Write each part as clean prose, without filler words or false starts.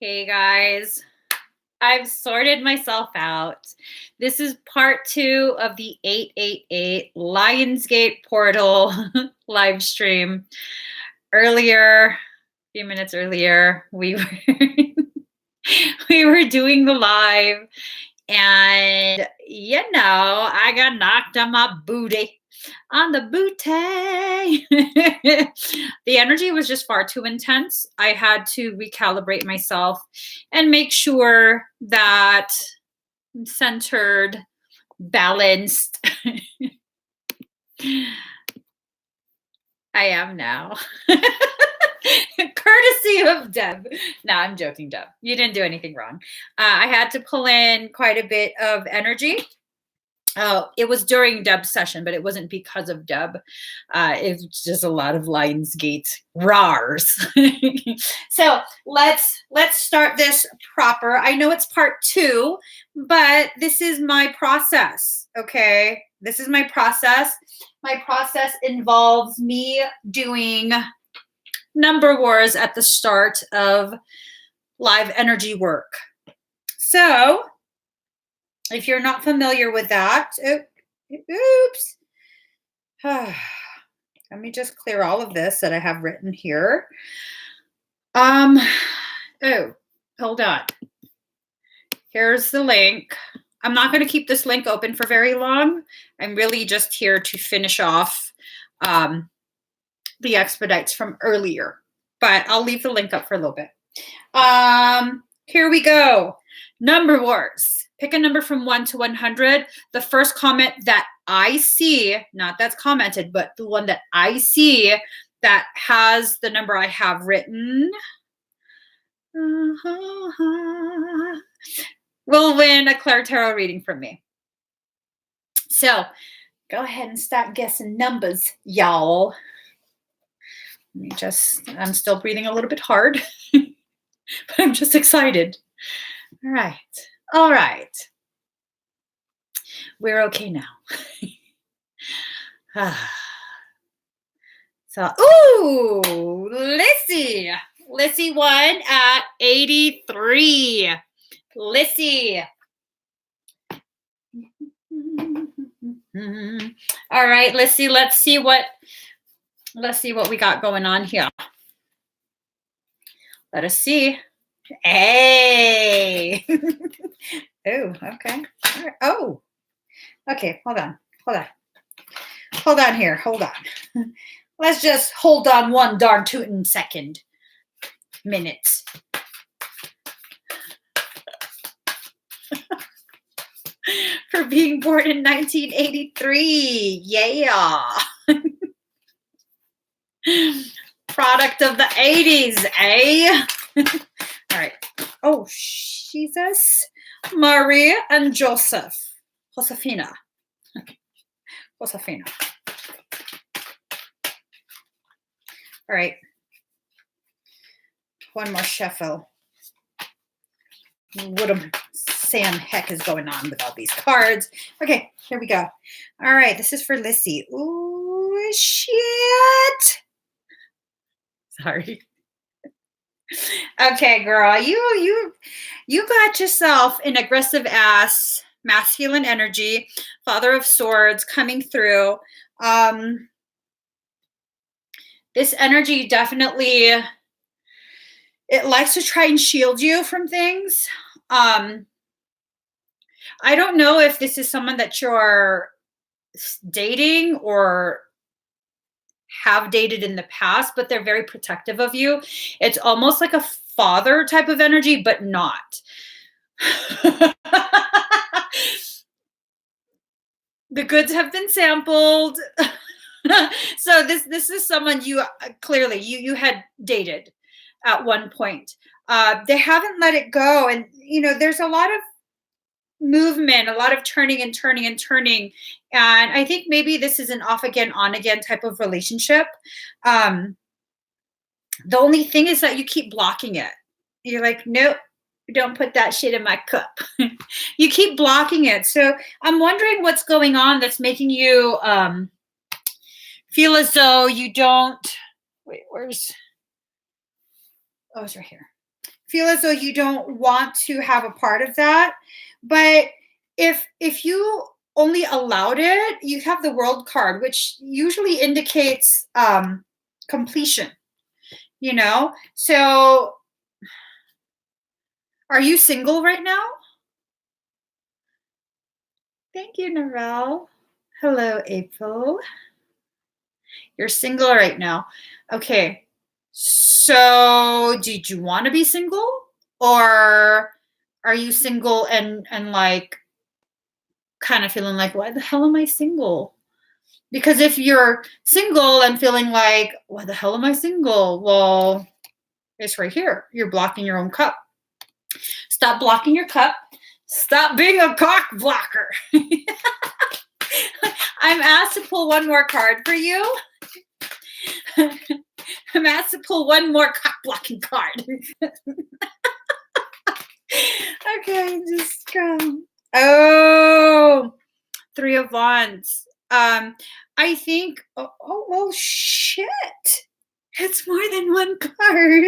Hey guys, I've sorted myself out. This is part 2 of the 888 Lionsgate portal live stream. Earlier, a few minutes earlier, we were doing the live, and I got knocked on my booty. On the booty. The energy was just far too intense. I had to recalibrate myself and make sure that I'm centered, balanced. I am now. Courtesy of Deb. No, I'm joking, Deb. You didn't do anything wrong. I had to pull in quite a bit of energy. Oh, it was during Deb's session, but it wasn't because of Deb. It was just a lot of Lionsgate rars. So let's start this proper. I know it's part 2, but this is my process. Okay, this is my process. My process involves me doing number wars at the start of live energy work. So if you're not familiar with that, oops. Let me just clear all of this that I have written here. Oh, hold on. Here's the link. I'm not going to keep this link open for very long. I'm really just here to finish off the expedites from earlier, but I'll leave the link up for a little bit. Here we go. Number wars. Pick a number from 1 to 100. The first comment that I see, not that's commented, but the one that I see that has the number I have written will win a Claire Tarot reading from me. So go ahead and start guessing numbers, y'all. I'm still breathing a little bit hard, but I'm just excited. All right. All right. We're okay now. So, ooh, Lissy. Lissy won at 83. Lissy. All right, Lissy, let's see what we got going on here. Let us see. Hey. Oh, okay. Right. Oh, okay. Hold on here. Hold on. Let's just hold on one darn tootin' second. Minutes. For being born in 1983. Yeah. Product of the 80s, eh? All right. Oh, Jesus. Maria and Josefina. All right. One more shuffle. What a Sam heck is going on with all these cards? Okay, here we go. All right, this is for Lissy. Ooh, shit. Sorry. Okay, girl, you got yourself an aggressive ass masculine energy, Father of Swords coming through. This energy definitely, it likes to try and shield you from things. I don't know if this is someone that you're dating or have dated in the past, but they're very protective of you. It's almost like a father type of energy, but not. The goods have been sampled. So this is someone you clearly you had dated at one point. They haven't let it go, and there's a lot of movement, a lot of turning and turning and turning, and I think maybe this is an off again, on again type of relationship. The only thing is that you keep blocking it. You're like, nope, don't put that shit in my cup. You keep blocking it. So I'm wondering what's going on that's making you feel as though you don't. Wait, where's? Oh, it's right here. feel as though you don't want to have a part of that. But if you only allowed it, you have the world card, which usually indicates completion, you know? So are you single right now? Thank you, Narelle. Hello, April. You're single right now. Okay. So did you want to be single? Or are you single and like kind of feeling like, why the hell am I single? Because if you're single and feeling like, why the hell am I single? Well, it's right here. You're blocking your own cup. Stop blocking your cup. Stop being a cock blocker. I'm asked to pull one more card for you. I'm asked to pull one more cock blocking card. Okay, just come. Oh, 3 of Wands. I think, oh, shit. It's more than one card.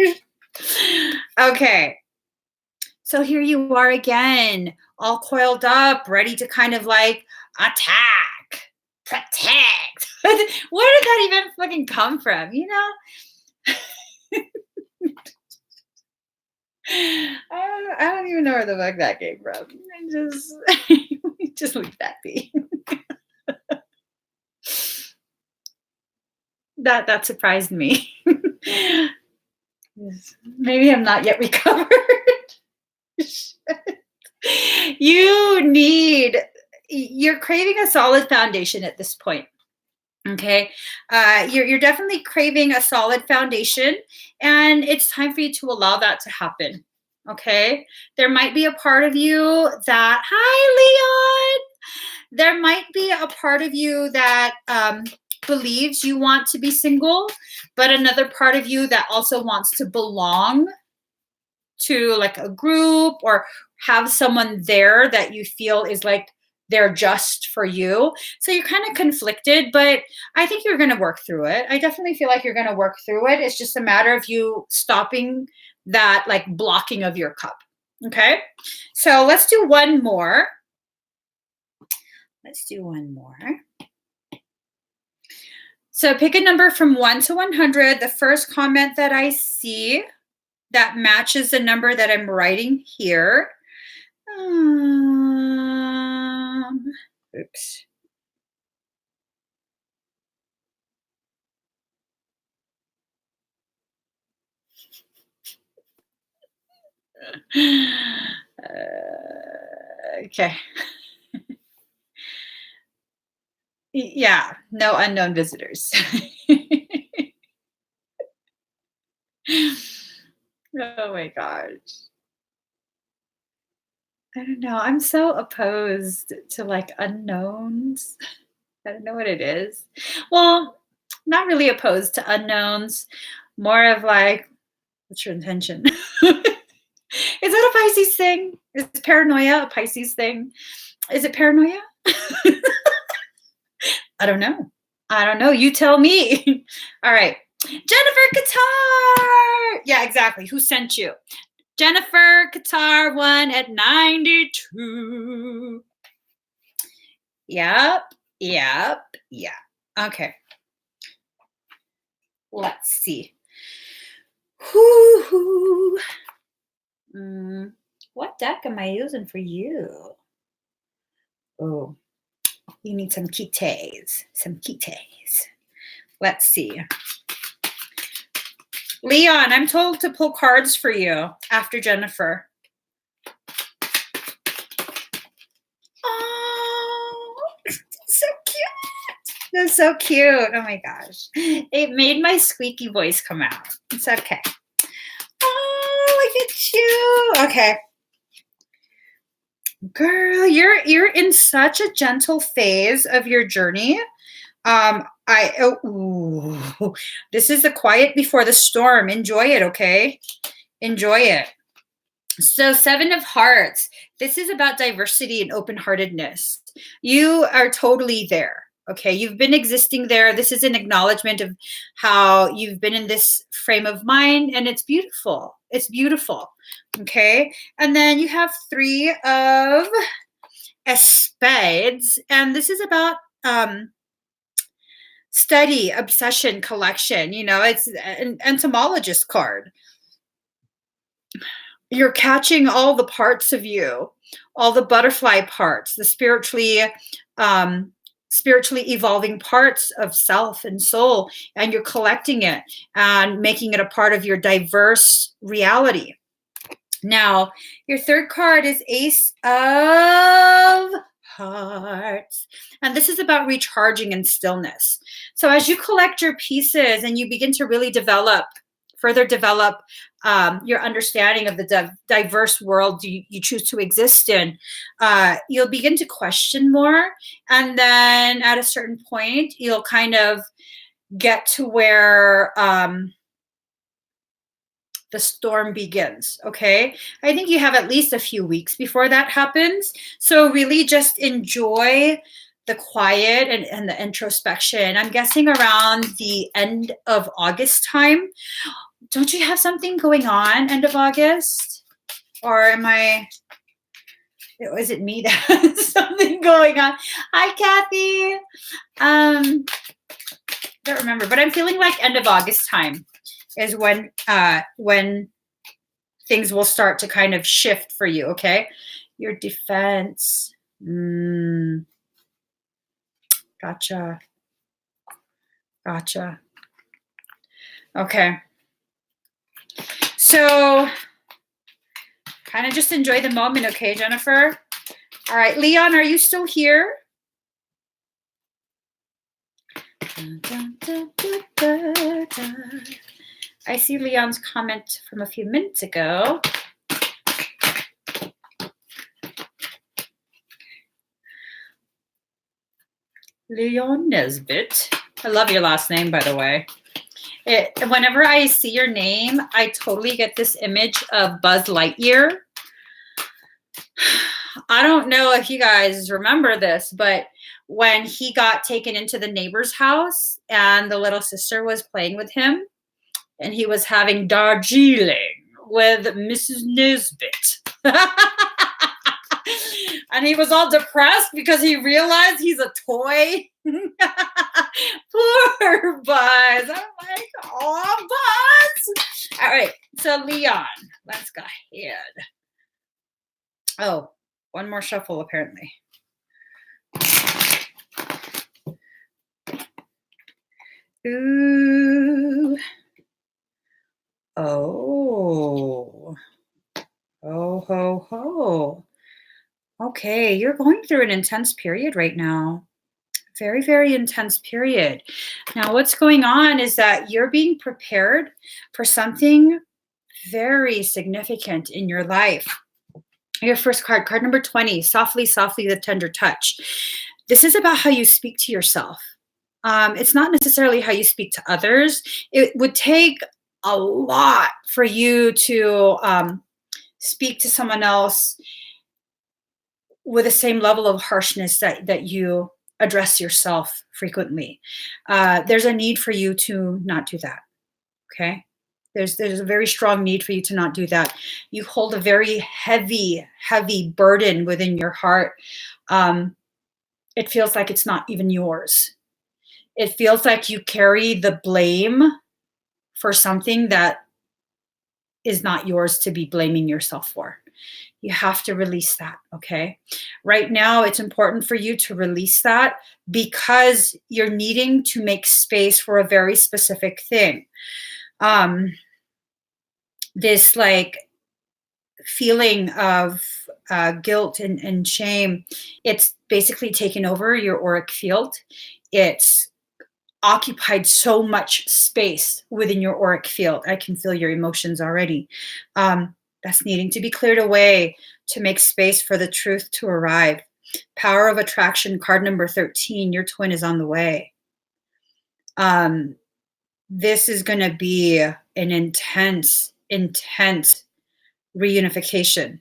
Okay. So here you are again, all coiled up, ready to kind of like attack, protect. Where did that even fucking come from, you know? I don't even know where the fuck that came from. Just leave that be. That surprised me. Maybe I'm not yet recovered. You're craving a solid foundation at this point. Okay. You're definitely craving a solid foundation, and it's time for you to allow that to happen. Okay. There might be a part of you that, hi, Leon. There might be a part of you that believes you want to be single, but another part of you that also wants to belong to like a group or have someone there that you feel is like they're just for you. So you're kind of conflicted, but I think you're going to work through it. I definitely feel like you're going to work through it. It's just a matter of you stopping that like blocking of your cup. Okay. So let's do one more. So pick a number from 1 to 100. The first comment that I see that matches the number that I'm writing here. Oops. Okay. Yeah, no unknown visitors. Oh my gosh. I don't know. I'm so opposed to like unknowns. I don't know what it is. Well, not really opposed to unknowns. More of like, what's your intention? Is that a Pisces thing? Is paranoia a Pisces thing? Is it paranoia? I don't know. You tell me. All right. Jennifer Qatar. Yeah, exactly. Who sent you? Jennifer Qatar won at 92. Yep. Okay. Let's see. What deck am I using for you? Oh, you need some kites. Let's see. Leon, I'm told to pull cards for you after Jennifer. Oh, so cute. That's so cute. Oh my gosh. It made my squeaky voice come out. It's okay. Oh, look at you. Okay. Girl, you're in such a gentle phase of your journey. This is the quiet before the storm. Enjoy it, okay? Enjoy it. So 7 of Hearts. This is about diversity and open-heartedness. You are totally there, Okay, you've been existing there. This is an acknowledgement of how you've been in this frame of mind, and it's beautiful. It's beautiful. Okay, and then you have 3 of Spades, and this is about study, obsession, collection. You know, it's an entomologist card. You're catching all the parts of you, all the butterfly parts, the spiritually evolving parts of self and soul, and you're collecting it and making it a part of your diverse reality. Now, your 3rd card is Ace of Hearts, and this is about recharging and stillness. So as you collect your pieces and you begin to really further develop your understanding of the diverse world you choose to exist in, you'll begin to question more. And then at a certain point, you'll kind of get to where the storm begins. Okay. I think you have at least a few weeks before that happens. So really just enjoy the quiet and the introspection. I'm guessing around the end of August time. Don't you have something going on end of August? Or is it me that has something going on? Hi, Kathy. Don't remember, but I'm feeling like end of August time is when things will start to kind of shift for you, okay? Your defense. Gotcha. Okay. So kind of just enjoy the moment, okay, Jennifer? All right, Leon, are you still here? I see Leon's comment from a few minutes ago. Leon Nesbitt. I love your last name, by the way. Whenever I see your name, I totally get this image of Buzz Lightyear. I don't know if you guys remember this, but when he got taken into the neighbor's house and the little sister was playing with him and he was having Darjeeling with Mrs. Nesbitt. And he was all depressed because he realized he's a toy. Poor Buzz. I'm like, oh, Buzz. All right. So, Leon, let's go ahead. Oh, one more shuffle, apparently. Ooh. Oh. Oh, ho, ho. Okay, you're going through an intense period right now. Very, very intense period. Now, what's going on is that you're being prepared for something very significant in your life. Your first card, card number 20, softly, softly, the tender touch. This is about how you speak to yourself. It's not necessarily how you speak to others. It would take a lot for you to speak to someone else with the same level of harshness that you address yourself frequently. There's a need for you to not do that. Okay. There's a very strong need for you to not do that. You hold a very heavy, heavy burden within your heart. It feels like it's not even yours. It feels like you carry the blame for something that is not yours to be blaming yourself for. You have to release that, okay? Right now, it's important for you to release that because you're needing to make space for a very specific thing. This like feeling of guilt and shame, it's basically taken over your auric field. It's occupied so much space within your auric field. I can feel your emotions already. That's needing to be cleared away to make space for the truth to arrive. Power of attraction, card number 13, your twin is on the way. This is going to be an intense, intense reunification.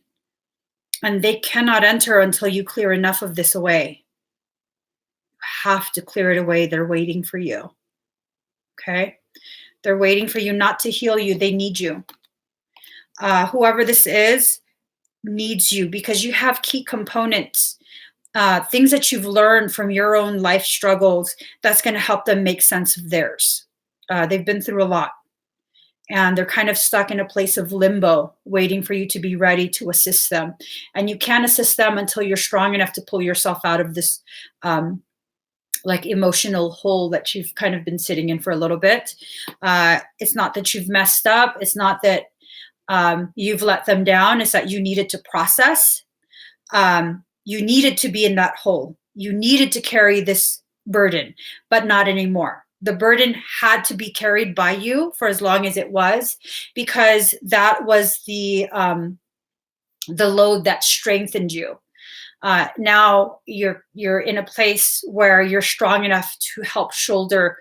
And they cannot enter until you clear enough of this away. have to clear it away. They're waiting for you. Okay? They're waiting for you not to heal you. They need you. Whoever this is needs you because you have key components, things that you've learned from your own life struggles that's going to help them make sense of theirs. They've been through a lot and they're kind of stuck in a place of limbo, waiting for you to be ready to assist them. And you can't assist them until you're strong enough to pull yourself out of this like emotional hole that you've kind of been sitting in for a little bit. It's not that you've messed up. It's not that you've let them down. It's that you needed to process. You needed to be in that hole. You needed to carry this burden, but not anymore. The burden had to be carried by you for as long as it was, because that was the load that strengthened you. Now you're in a place where you're strong enough to help shoulder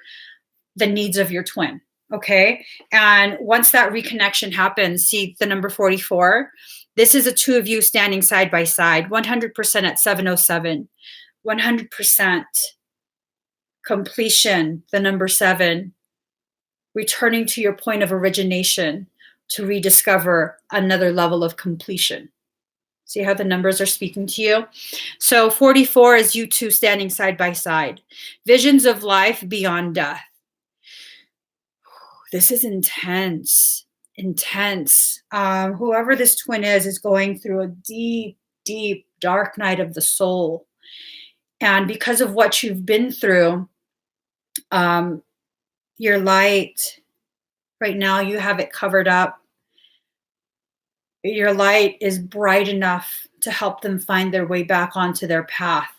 the needs of your twin. Okay. And once that reconnection happens, see the number 44, this is the two of you standing side by side, 100% at 707, 100% completion, the number 7, returning to your point of origination to rediscover another level of completion. See how the numbers are speaking to you? So 44 is you two standing side by side. Visions of life beyond death. This is intense, intense. Whoever this twin is going through a deep, deep, dark night of the soul. And because of what you've been through, your light, right now you have it covered up. Your light is bright enough to help them find their way back onto their path.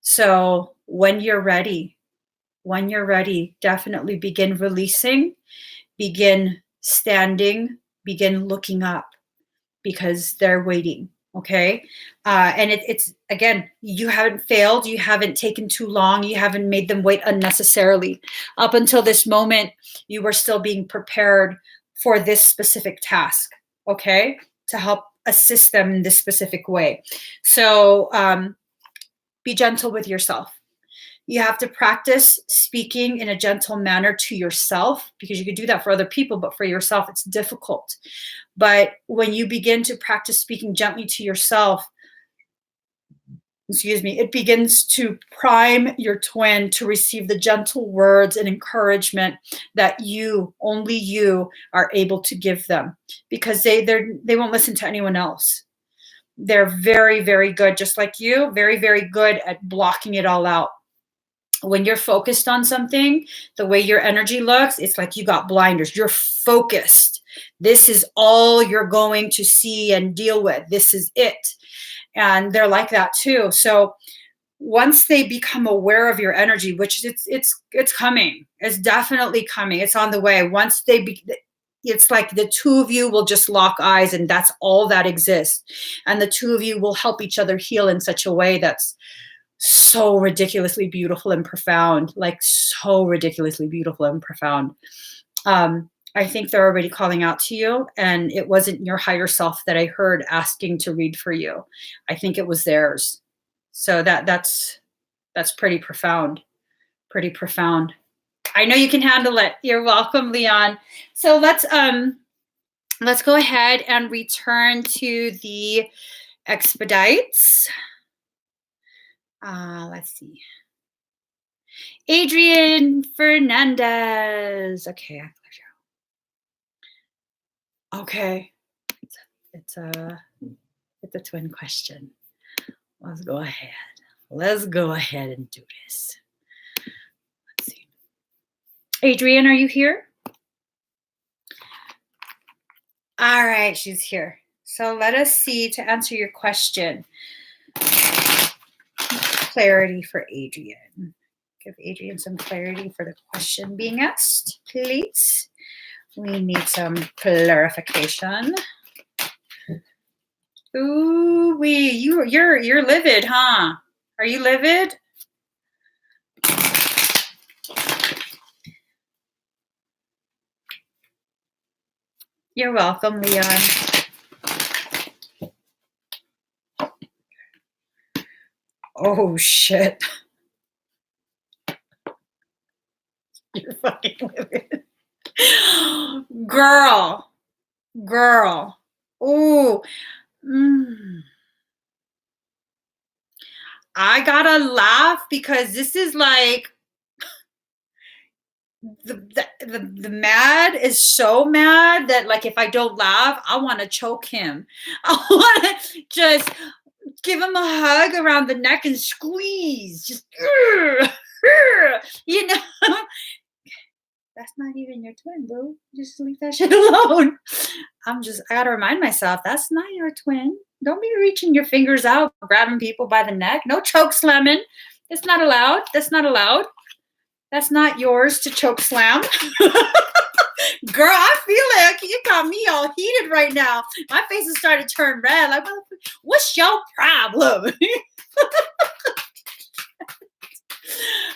So when you're ready, definitely begin releasing, begin standing, begin looking up, because they're waiting. Okay. And it's again, you haven't failed. You haven't taken too long. You haven't made them wait unnecessarily. Up until this moment, you were still being prepared for this specific task. Okay. To help assist them in this specific way. So be gentle with yourself. You have to practice speaking in a gentle manner to yourself, because you can do that for other people, but for yourself, it's difficult. But when you begin to practice speaking gently to yourself, it begins to prime your twin to receive the gentle words and encouragement that only you are able to give them, because they won't listen to anyone else. They're very, very good, just like you, very, very good at blocking it all out. When you're focused on something, the way your energy looks, it's like you got blinders. You're focused. This is all you're going to see and deal with. This is it. And they're like that too. So once they become aware of your energy, which it's coming, it's definitely coming. It's on the way. Once it's like the two of you will just lock eyes, and that's all that exists. And the two of you will help each other heal in such a way that's so ridiculously beautiful and profound, like so ridiculously beautiful and profound. I think they're already calling out to you, and it wasn't your higher self that I heard asking to read for you. I think it was theirs. So that's pretty profound, pretty profound. I know you can handle it. You're welcome, Leon. So let's go ahead and return to the expedites. Let's see. Adrian Fernandez. Okay. Okay. It's a twin question. Let's go ahead. Let's go ahead and do this. Let's see. Adrian, are you here? All right, she's here. So let us see, to answer your question. Clarity for Adrian. Give Adrian some clarity for the question being asked, please. We need some clarification. Ooh, you're livid, huh? Are you livid? You're welcome, Leon. Oh shit. You're fucking livid. Girl. Ooh. I gotta laugh because this is like the mad is so mad that like if I don't laugh, I want to choke him. I want to just give him a hug around the neck and squeeze. Just you know. That's not even your twin, boo. Just leave that shit alone. I gotta remind myself that's not your twin. Don't be reaching your fingers out, grabbing people by the neck. No choke slamming. It's not allowed. That's not allowed. That's not yours to choke slam. Girl, I feel like you got me all heated right now. My face is starting to turn red. Like, what's your problem?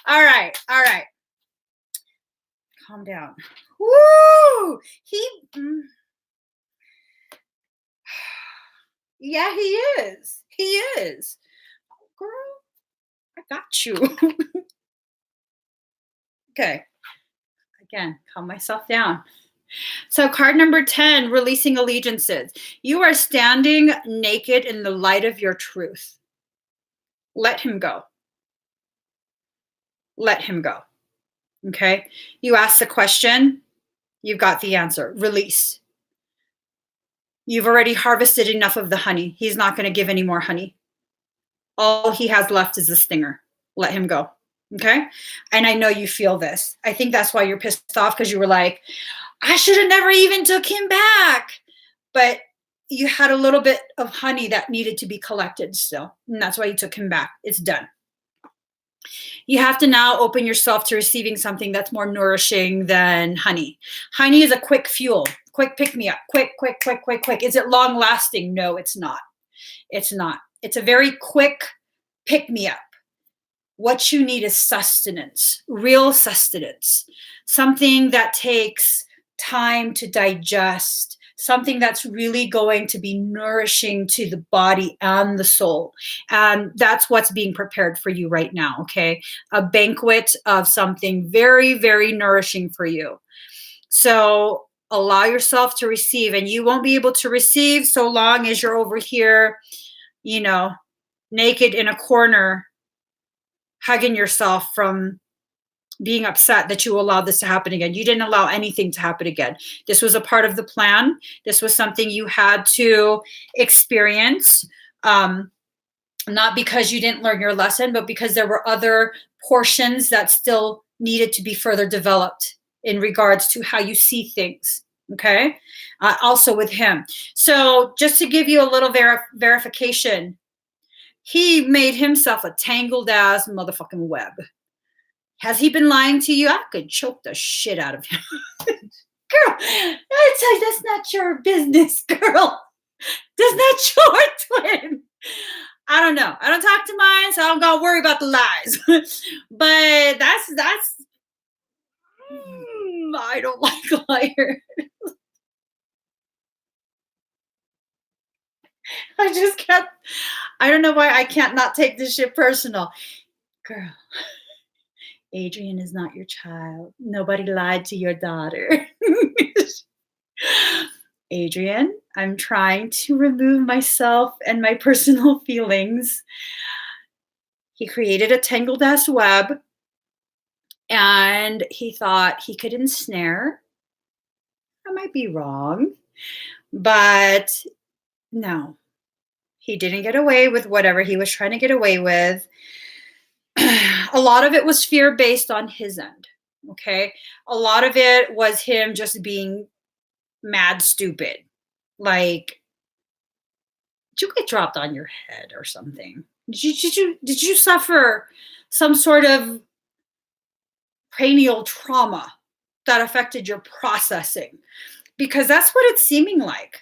All right. Calm down. Woo! Yeah, he is. He is. Girl, I got you. Okay. Again, calm myself down. So card number 10, releasing allegiances. You are standing naked in the light of your truth. Let him go. Let him go. Okay. You ask the question, you've got the answer. Release. You've already harvested enough of the honey. He's not going to give any more honey. All he has left is the stinger. Let him go. Okay. And I know you feel this. I think that's why you're pissed off, because you were like, I should have never even took him back. But you had a little bit of honey that needed to be collected still. And that's why you took him back. It's done. You have to now open yourself to receiving something that's more nourishing than honey. Honey is a quick fuel, quick pick me up, quick. Is it long lasting? No, it's not. It's not. It's a very quick pick me up. What you need is sustenance, real sustenance, something that takes time to digest, something that's really going to be nourishing to the body and the soul. And that's what's being prepared for you right now, okay? A banquet of something very, very nourishing for you. So allow yourself to receive, and you won't be able to receive so long as you're over here, naked in a corner, hugging yourself from being upset that you allowed this to happen again. You didn't allow anything to happen again. This was a part of the plan. This was something you had to experience, not because you didn't learn your lesson, but because there were other portions that still needed to be further developed in regards to how you see things. Okay. Also with him. So just to give you a little verification, he made himself a tangled ass motherfucking web. Has he been lying to you? I could choke the shit out of him. Girl, I tell you, that's not your business, girl. That's not your twin. I don't know. I don't talk to mine, so I don't gotta worry about the lies. But that's I don't like liars. I just can't. I don't know why I can't not take this shit personal. Girl, Adrian is not your child. Nobody lied to your daughter. Adrian, I'm trying to remove myself and my personal feelings. He created a tangled ass web, and he thought he could ensnare. I might be wrong, but no, he didn't get away with whatever he was trying to get away with. A lot of it was fear based on his end. Okay. A lot of it was him just being mad stupid. Like, did you get dropped on your head or something? Did you suffer some sort of cranial trauma that affected your processing? Because that's what it's seeming like.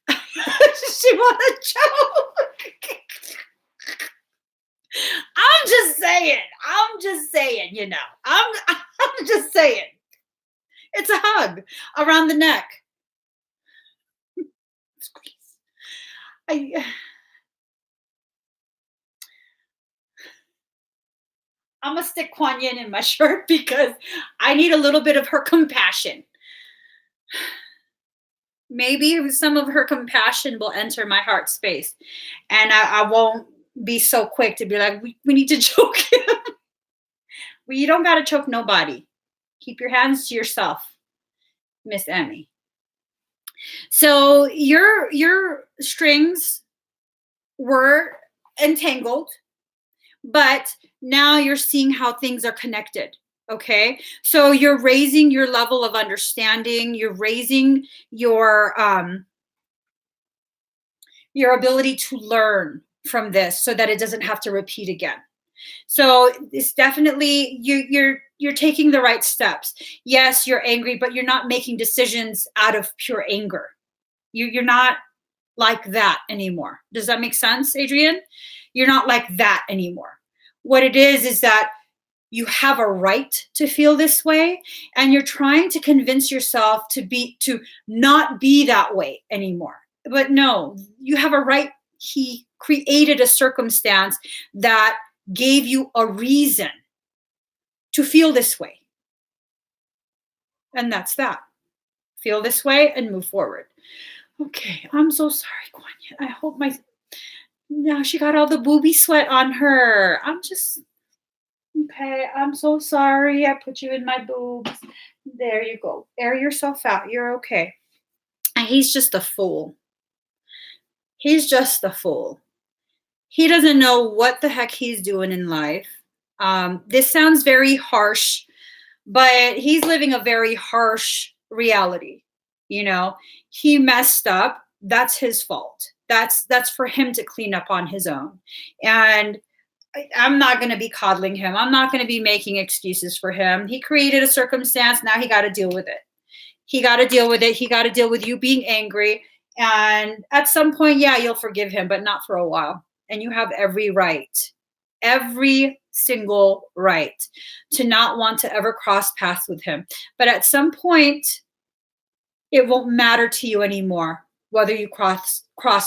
She want to choke. I'm just saying, I'm just saying. It's a hug around the neck. I'm gonna stick Kuan Yin in my shirt because I need a little bit of her compassion. Maybe some of her compassion will enter my heart space, and I won't be so quick to be like, we need to choke him. Well, you don't gotta choke nobody. Keep your hands to yourself, Miss Emmy. So your strings were entangled, but now you're seeing how things are connected. Okay, so you're raising your level of understanding. You're raising your ability to learn from this, so that it doesn't have to repeat again. So it's definitely you're taking the right steps. Yes, you're angry, but you're not making decisions out of pure anger. You're not like that anymore. Does that make sense, Adrian? You're not like that anymore. What it is that you have a right to feel this way, and you're trying to convince yourself to not be that way anymore. But no, you have a right. He created a circumstance that gave you a reason to feel this way. And that's that. Feel this way and move forward. Okay, I'm so sorry, Guan Yin. I hope now she got all the booby sweat on her. Okay, I'm so sorry. I put you in my boobs. There you go. Air yourself out. You're okay. And he's just a fool. He's just a fool. He doesn't know what the heck he's doing in life. This sounds very harsh, but he's living a very harsh reality. He messed up. That's his fault. That's for him to clean up on his own. And I'm not going to be coddling him. I'm not going to be making excuses for him. He created a circumstance. Now he got to deal with it. He got to deal with it. He got to deal with you being angry. And at some point, yeah, you'll forgive him, but not for a while. And you have every single right to not want to ever cross paths with him. But at some point, it won't matter to you anymore whether you cross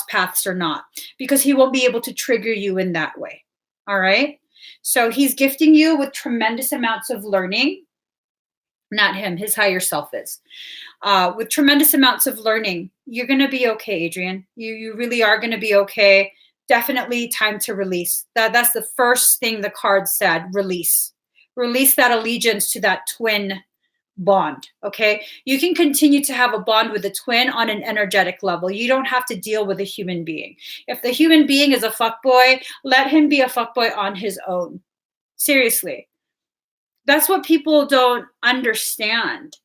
paths or not, because he won't be able to trigger you in that way. All right. So he's gifting you with tremendous amounts of learning. Not him, his higher self is. With tremendous amounts of learning. You're going to be okay, Adrian. You really are going to be okay. Definitely time to release. That's the first thing the card said, release. Release that allegiance to that twin bond. Okay. You can continue to have a bond with a twin on an energetic level. You don't have to deal with a human being. If the human being is a fuckboy, let him be a fuckboy on his own. Seriously. That's what people don't understand.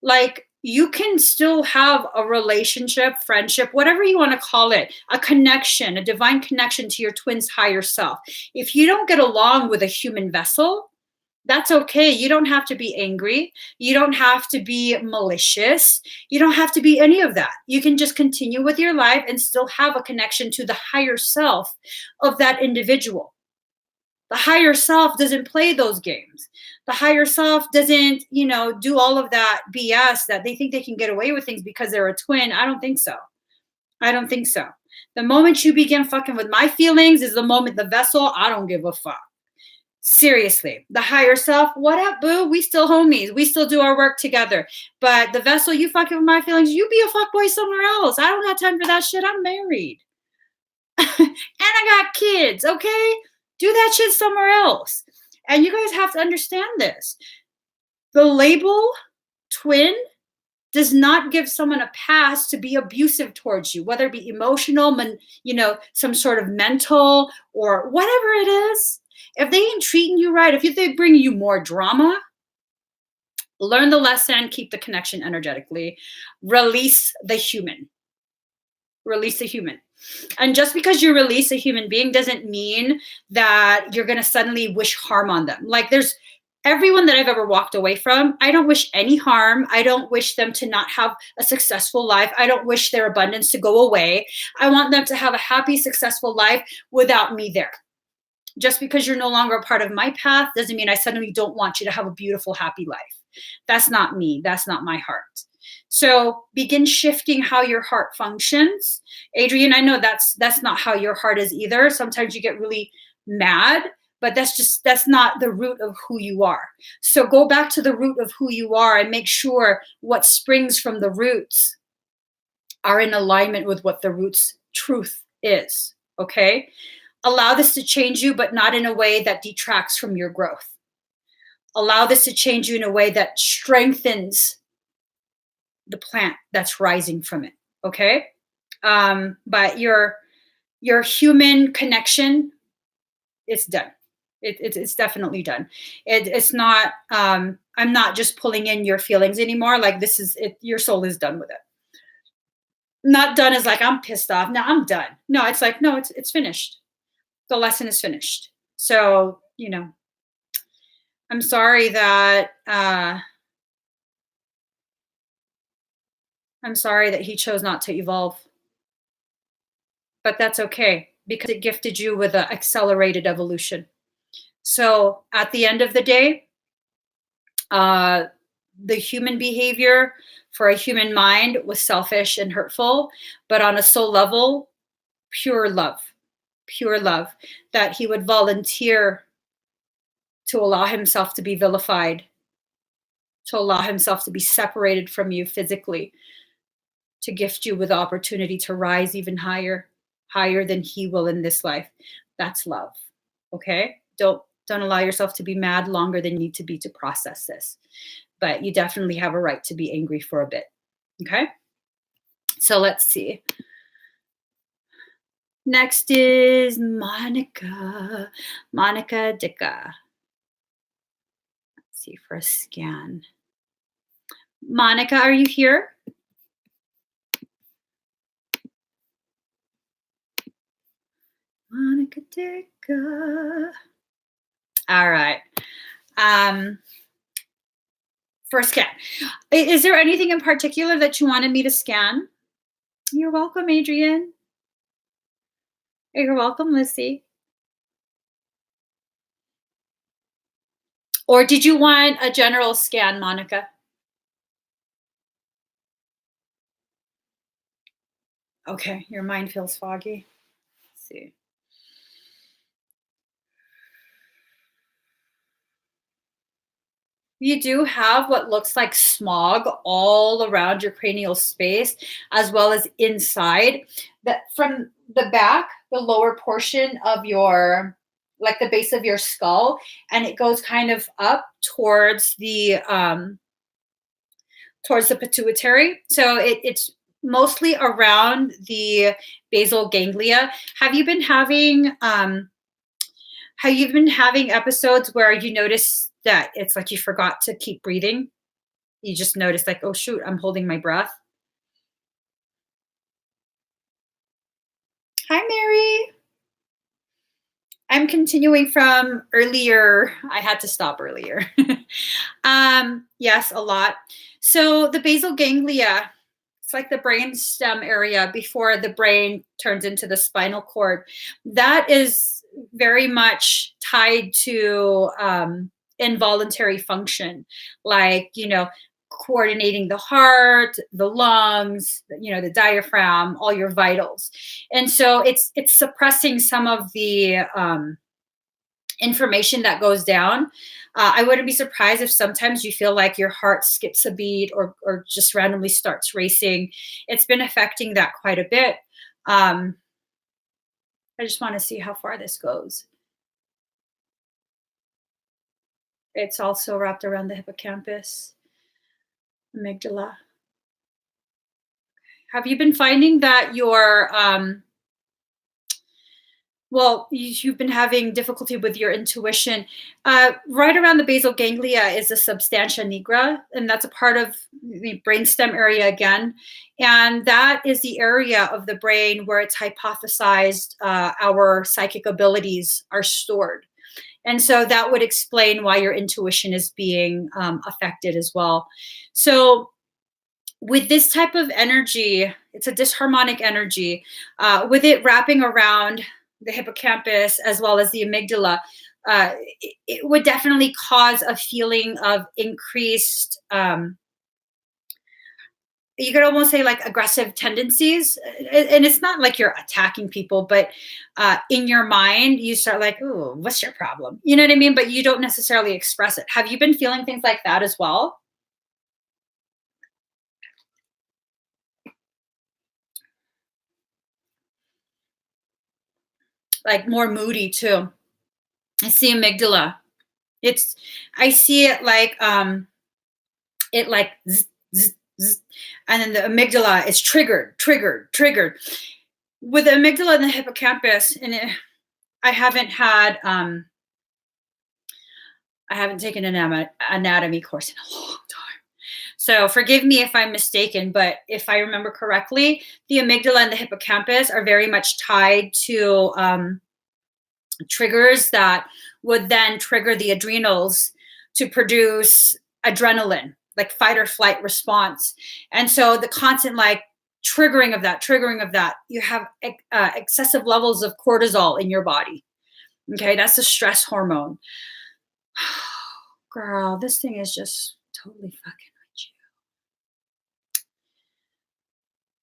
Like, you can still have a relationship, friendship, whatever you want to call it, a connection, a divine connection to your twin's higher self. If you don't get along with a human vessel, that's okay. You don't have to be angry. You don't have to be malicious. You don't have to be any of that. You can just continue with your life and still have a connection to the higher self of that individual. The higher self doesn't play those games. The higher self doesn't, do all of that BS that they think they can get away with things because they're a twin. I don't think so. The moment you begin fucking with my feelings is the moment the vessel, I don't give a fuck. Seriously, the higher self, what up, boo? We still homies. We still do our work together. But the vessel, you fucking with my feelings, you be a fuckboy somewhere else. I don't have time for that shit. I'm married. And I got kids, okay? Do that shit somewhere else. And you guys have to understand this. The label twin does not give someone a pass to be abusive towards you, whether it be emotional, some sort of mental or whatever it is. If they ain't treating you right, if they bring you more drama, learn the lesson, keep the connection energetically, release the human. And just because you release a human being doesn't mean that you're going to suddenly wish harm on them. Like, there's everyone that I've ever walked away from, I don't wish any harm. I don't wish them to not have a successful life. I don't wish their abundance to go away. I want them to have a happy, successful life without me there. Just because you're no longer a part of my path doesn't mean I suddenly don't want you to have a beautiful, happy life. That's not me. That's not my heart. So begin shifting how your heart functions. Adrian, I know that's not how your heart is either. Sometimes you get really mad, but that's not the root of who you are. So go back to the root of who you are and make sure what springs from the roots are in alignment with what the root's truth is. Okay? Allow this to change you, but not in a way that detracts from your growth. Allow this to change you in a way that strengthens the plant that's rising from it. Okay? But your human connection, it's done. It's definitely done. It's not. I'm not just pulling in your feelings anymore. Like, this is it. Your soul is done with it. Not done as like I'm pissed off. No, I'm done. No, it's like no, it's finished. The lesson is finished. So I'm sorry that he chose not to evolve, but that's okay because it gifted you with an accelerated evolution. So at the end of the day, the human behavior for a human mind was selfish and hurtful, but on a soul level, pure love, that he would volunteer to allow himself to be vilified, to allow himself to be separated from you physically, to gift you with the opportunity to rise even higher than he will in this life. That's love. Okay? Don't allow yourself to be mad longer than you need to be to process this. But you definitely have a right to be angry for a bit. Okay? So let's see. Next is Monica. Monica Dicka. Let's see for a scan. Monica, are you here? Monica Dicka. All right. For a scan. Is there anything in particular that you wanted me to scan? You're welcome, Adrian. You're welcome, Lucy. Or did you want a general scan, Monica? Okay, your mind feels foggy. Let's see. You do have what looks like smog all around your cranial space, as well as inside. That from the back, the lower portion of your, like the base of your skull, and it goes kind of up towards the pituitary. So it's mostly around the basal ganglia. Have you been having episodes where you notice that it's like you forgot to keep breathing? You just notice like, oh shoot, I'm holding my breath. Hi, Mary. I'm continuing from earlier. I had to stop earlier. Yes, a lot. So the basal ganglia, it's like the brain stem area before the brain turns into the spinal cord. That is very much tied to involuntary function, like, coordinating the heart, the lungs, the diaphragm, all your vitals. And so it's suppressing some of the information that goes down. I wouldn't be surprised if sometimes you feel like your heart skips a beat or just randomly starts racing. It's been affecting that quite a bit. I just want to see how far this goes. It's also wrapped around the hippocampus, amygdala. Have you been finding that you've been having difficulty with your intuition? Right around the basal ganglia is the substantia nigra, and that's a part of the brainstem area again. And that is the area of the brain where it's hypothesized our psychic abilities are stored. And so that would explain why your intuition is being affected as well. So with this type of energy, it's a disharmonic energy. With it wrapping around the hippocampus as well as the amygdala, it would definitely cause a feeling of increased you could almost say like aggressive tendencies. And it's not like you're attacking people, but in your mind you start like, "Ooh, what's your problem?" You know what I mean? But you don't necessarily express it. Have you been feeling things like that as well? Like more moody too. I see amygdala. It's I see it like it like zzz, zzz, zzz, and then the amygdala is triggered. With the amygdala and the hippocampus, and I haven't taken an anatomy course in a long time. So forgive me if I'm mistaken, but if I remember correctly, the amygdala and the hippocampus are very much tied to triggers that would then trigger the adrenals to produce adrenaline, like fight or flight response. And so the constant like triggering of that, you have excessive levels of cortisol in your body. Okay, that's a stress hormone. Girl, this thing is just totally fucking with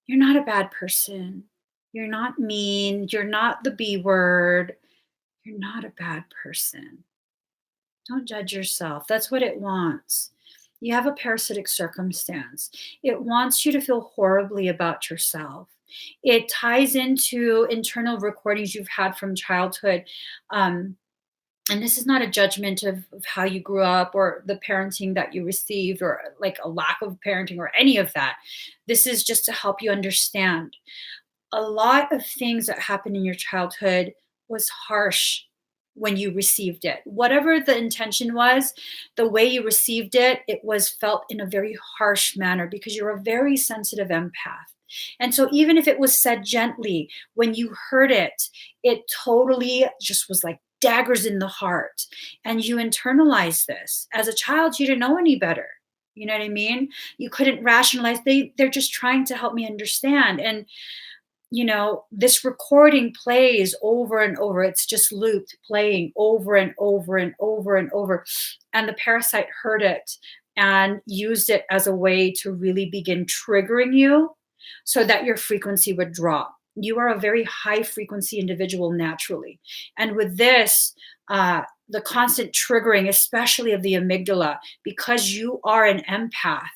you. You're not a bad person. You're not mean. You're not the B word. You're not a bad person. Don't judge yourself. That's what it wants. You have a parasitic circumstance. It wants you to feel horribly about yourself. It ties into internal recordings you've had from childhood. Um, and this is not a judgment of how you grew up or the parenting that you received or like a lack of parenting or any of that. This is just to help you understand a lot of things that happened in your childhood was harsh when you received it. Whatever the intention was, the way you received it, it was felt in a very harsh manner because you're a very sensitive empath. And so even if it was said gently, when you heard it, it totally just was like daggers in the heart. And you internalize this. As a child, you didn't know any better. You know what I mean? You couldn't rationalize. They're just trying to help me understand. And this recording plays over and over. It's just looped, playing over and over and over and over. And the parasite heard it and used it as a way to really begin triggering you so that your frequency would drop. You are a very high frequency individual naturally. And with this, the constant triggering, especially of the amygdala, because you are an empath,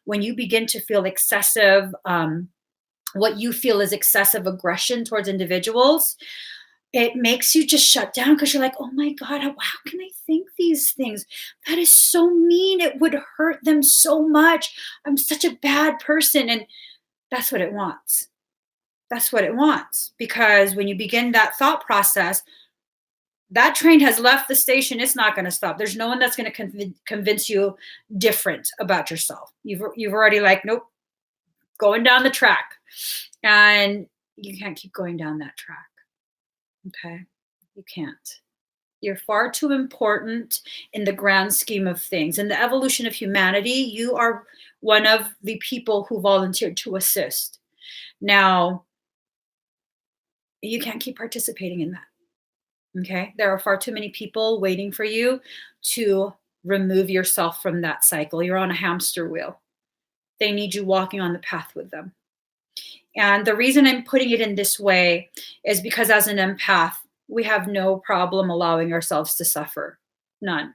when you begin to feel excessive, what you feel is excessive aggression towards individuals, it makes you just shut down because you're like, oh my God, how can I think these things? That is so mean. It would hurt them so much. I'm such a bad person. And that's what it wants. That's what it wants. Because when you begin that thought process, that train has left the station. It's not going to stop. There's no one that's going to convince you different about yourself. You've already like, nope, going down the track. And you can't keep going down that track. Okay? You can't. You're far too important in the grand scheme of things. In the evolution of humanity, you are one of the people who volunteered to assist. Now, you can't keep participating in that. Okay? There are far too many people waiting for you to remove yourself from that cycle. You're on a hamster wheel. They need you walking on the path with them. And the reason I'm putting it in this way is because as an empath, we have no problem allowing ourselves to suffer. None.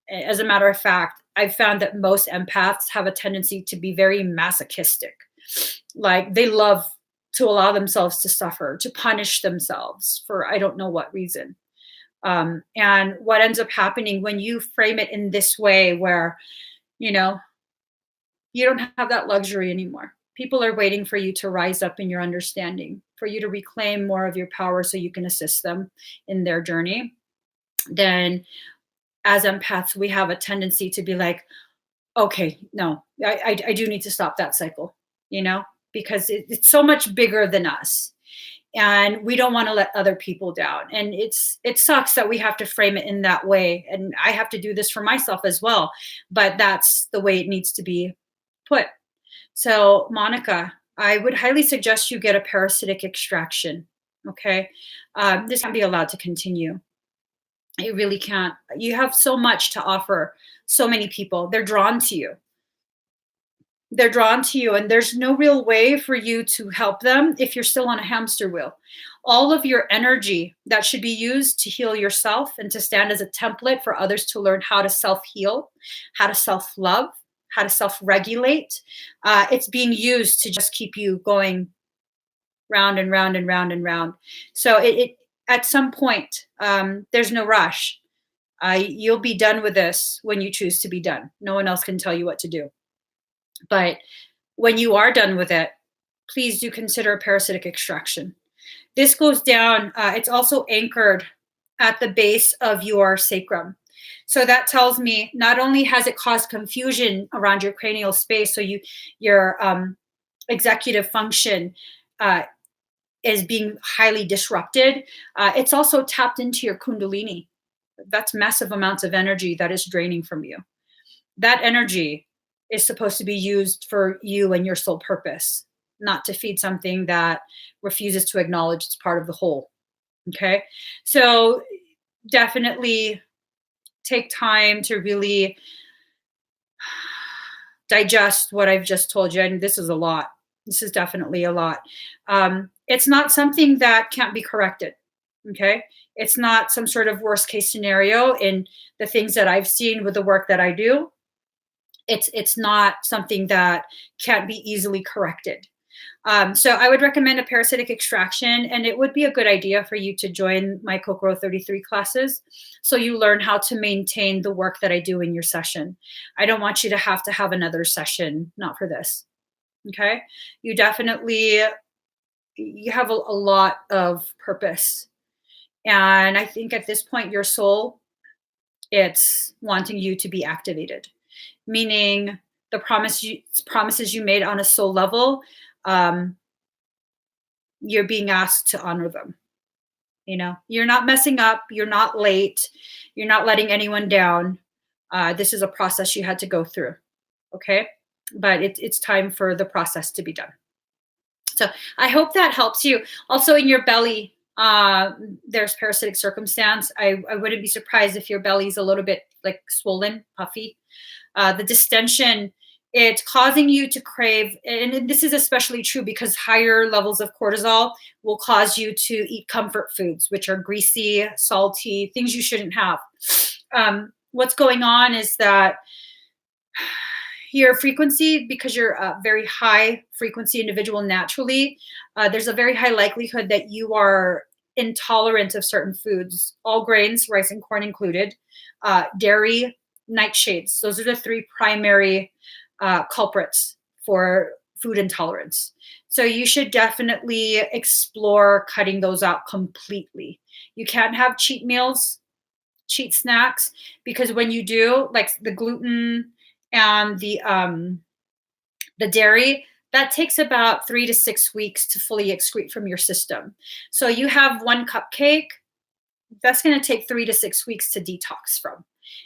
As a matter of fact, I've found that most empaths have a tendency to be very masochistic. Like they love to allow themselves to suffer, to punish themselves for I don't know what reason. And what ends up happening when you frame it in this way, where, you know, you don't have that luxury anymore. People are waiting for you to rise up in your understanding, for you to reclaim more of your power so you can assist them in their journey. Then, as empaths, we have a tendency to be like, okay, no, I do need to stop that cycle, because it's so much bigger than us. And we don't want to let other people down. And it sucks that we have to frame it in that way. And I have to do this for myself as well. But that's the way it needs to be put. So, Monica, I would highly suggest you get a parasitic extraction. Okay. This can't be allowed to continue. It really can't. You have so much to offer so many people. They're drawn to you. they're drawn to you, and there's no real way for you to help them if you're still on a hamster wheel. All of your energy that should be used to heal yourself and to stand as a template for others to learn how to self-heal, how to self-love, how to self-regulate, it's being used to just keep you going round and round and round and round. So it at some point, there's no rush. You'll be done with this when you choose to be done. No one else can tell you what to do. But when you are done with it, please do consider a parasitic extraction. This goes down, it's also anchored at the base of your sacrum. So that tells me not only has it caused confusion around your cranial space, so your executive function is being highly disrupted, it's also tapped into your kundalini. That's massive amounts of energy that is draining from you. That energy is supposed to be used for you and your sole purpose, not to feed something that refuses to acknowledge it's part of the whole. Okay. So definitely take time to really digest what I've just told you. And this is a lot. This is definitely a lot. It's not something that can't be corrected. Okay. It's not some sort of worst case scenario in the things that I've seen with the work that I do. It's not something that can't be easily corrected. So I would recommend a parasitic extraction, and it would be a good idea for you to join my Kokoro 33 classes so you learn how to maintain the work that I do in your session. I don't want you to have another session, not for this. Okay? You definitely, you have a lot of purpose. And I think at this point, your soul, it's wanting you to be activated, meaning the promises you made on a soul level, you're being asked to honor them. You know, you're not messing up, you're not late, you're not letting anyone down. This is a process you had to go through. Okay. But it's time for the process to be done. So I hope that helps you. Also, in your belly, there's parasitic circumstance. I wouldn't be surprised if your belly's a little bit like swollen, puffy. The distension, it's causing you to crave, and this is especially true because higher levels of cortisol will cause you to eat comfort foods, which are greasy, salty, things you shouldn't have. What's going on is that your frequency, because you're a very high frequency individual naturally, there's a very high likelihood that you are intolerant of certain foods, all grains, rice and corn included, dairy, nightshades. Those are the three primary culprits for food intolerance. So you should definitely explore cutting those out completely. You can't have cheat meals, cheat snacks, because when you do, like the gluten and the dairy, that takes about 3 to 6 weeks to fully excrete from your system. So you have one cupcake, that's going to take 3 to 6 weeks to detox from.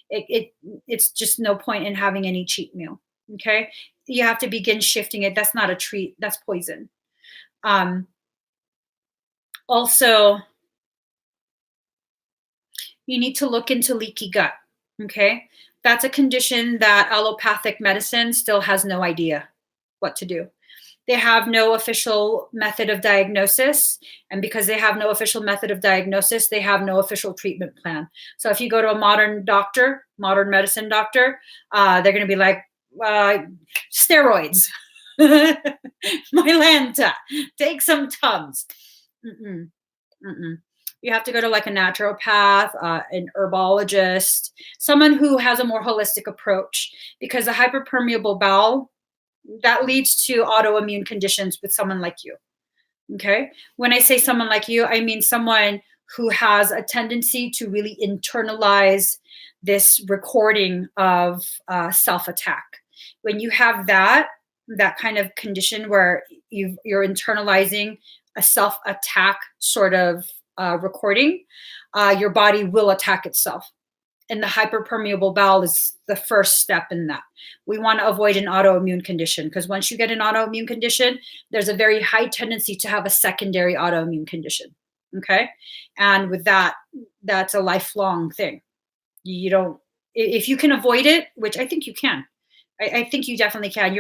It's just no point in having any cheat meal. Okay, you have to begin shifting it. That's not a treat, that's poison. Also, you need to look into leaky gut. Okay, that's a condition that allopathic medicine still has no idea what to do. They have no official method of diagnosis. And because they have no official method of diagnosis, they have no official treatment plan. So if you go to a modern doctor, modern medicine doctor, they're going to be like, steroids, Mylanta, take some Tums. Mm-mm, mm-mm. You have to go to like a naturopath, an herbologist, someone who has a more holistic approach, because a hyperpermeable bowel, that leads to autoimmune conditions with someone like you. Okay. When I say someone like you, I mean someone who has a tendency to really internalize this recording of self-attack. When you have that kind of condition where you're internalizing a self-attack sort of recording, your body will attack itself. And the hyperpermeable bowel is the first step in that. We want to avoid an autoimmune condition, because once you get an autoimmune condition, there's a very high tendency to have a secondary autoimmune condition. Okay. And with that, that's a lifelong thing. You don't, if you can avoid it, which I think you can, I think you definitely can.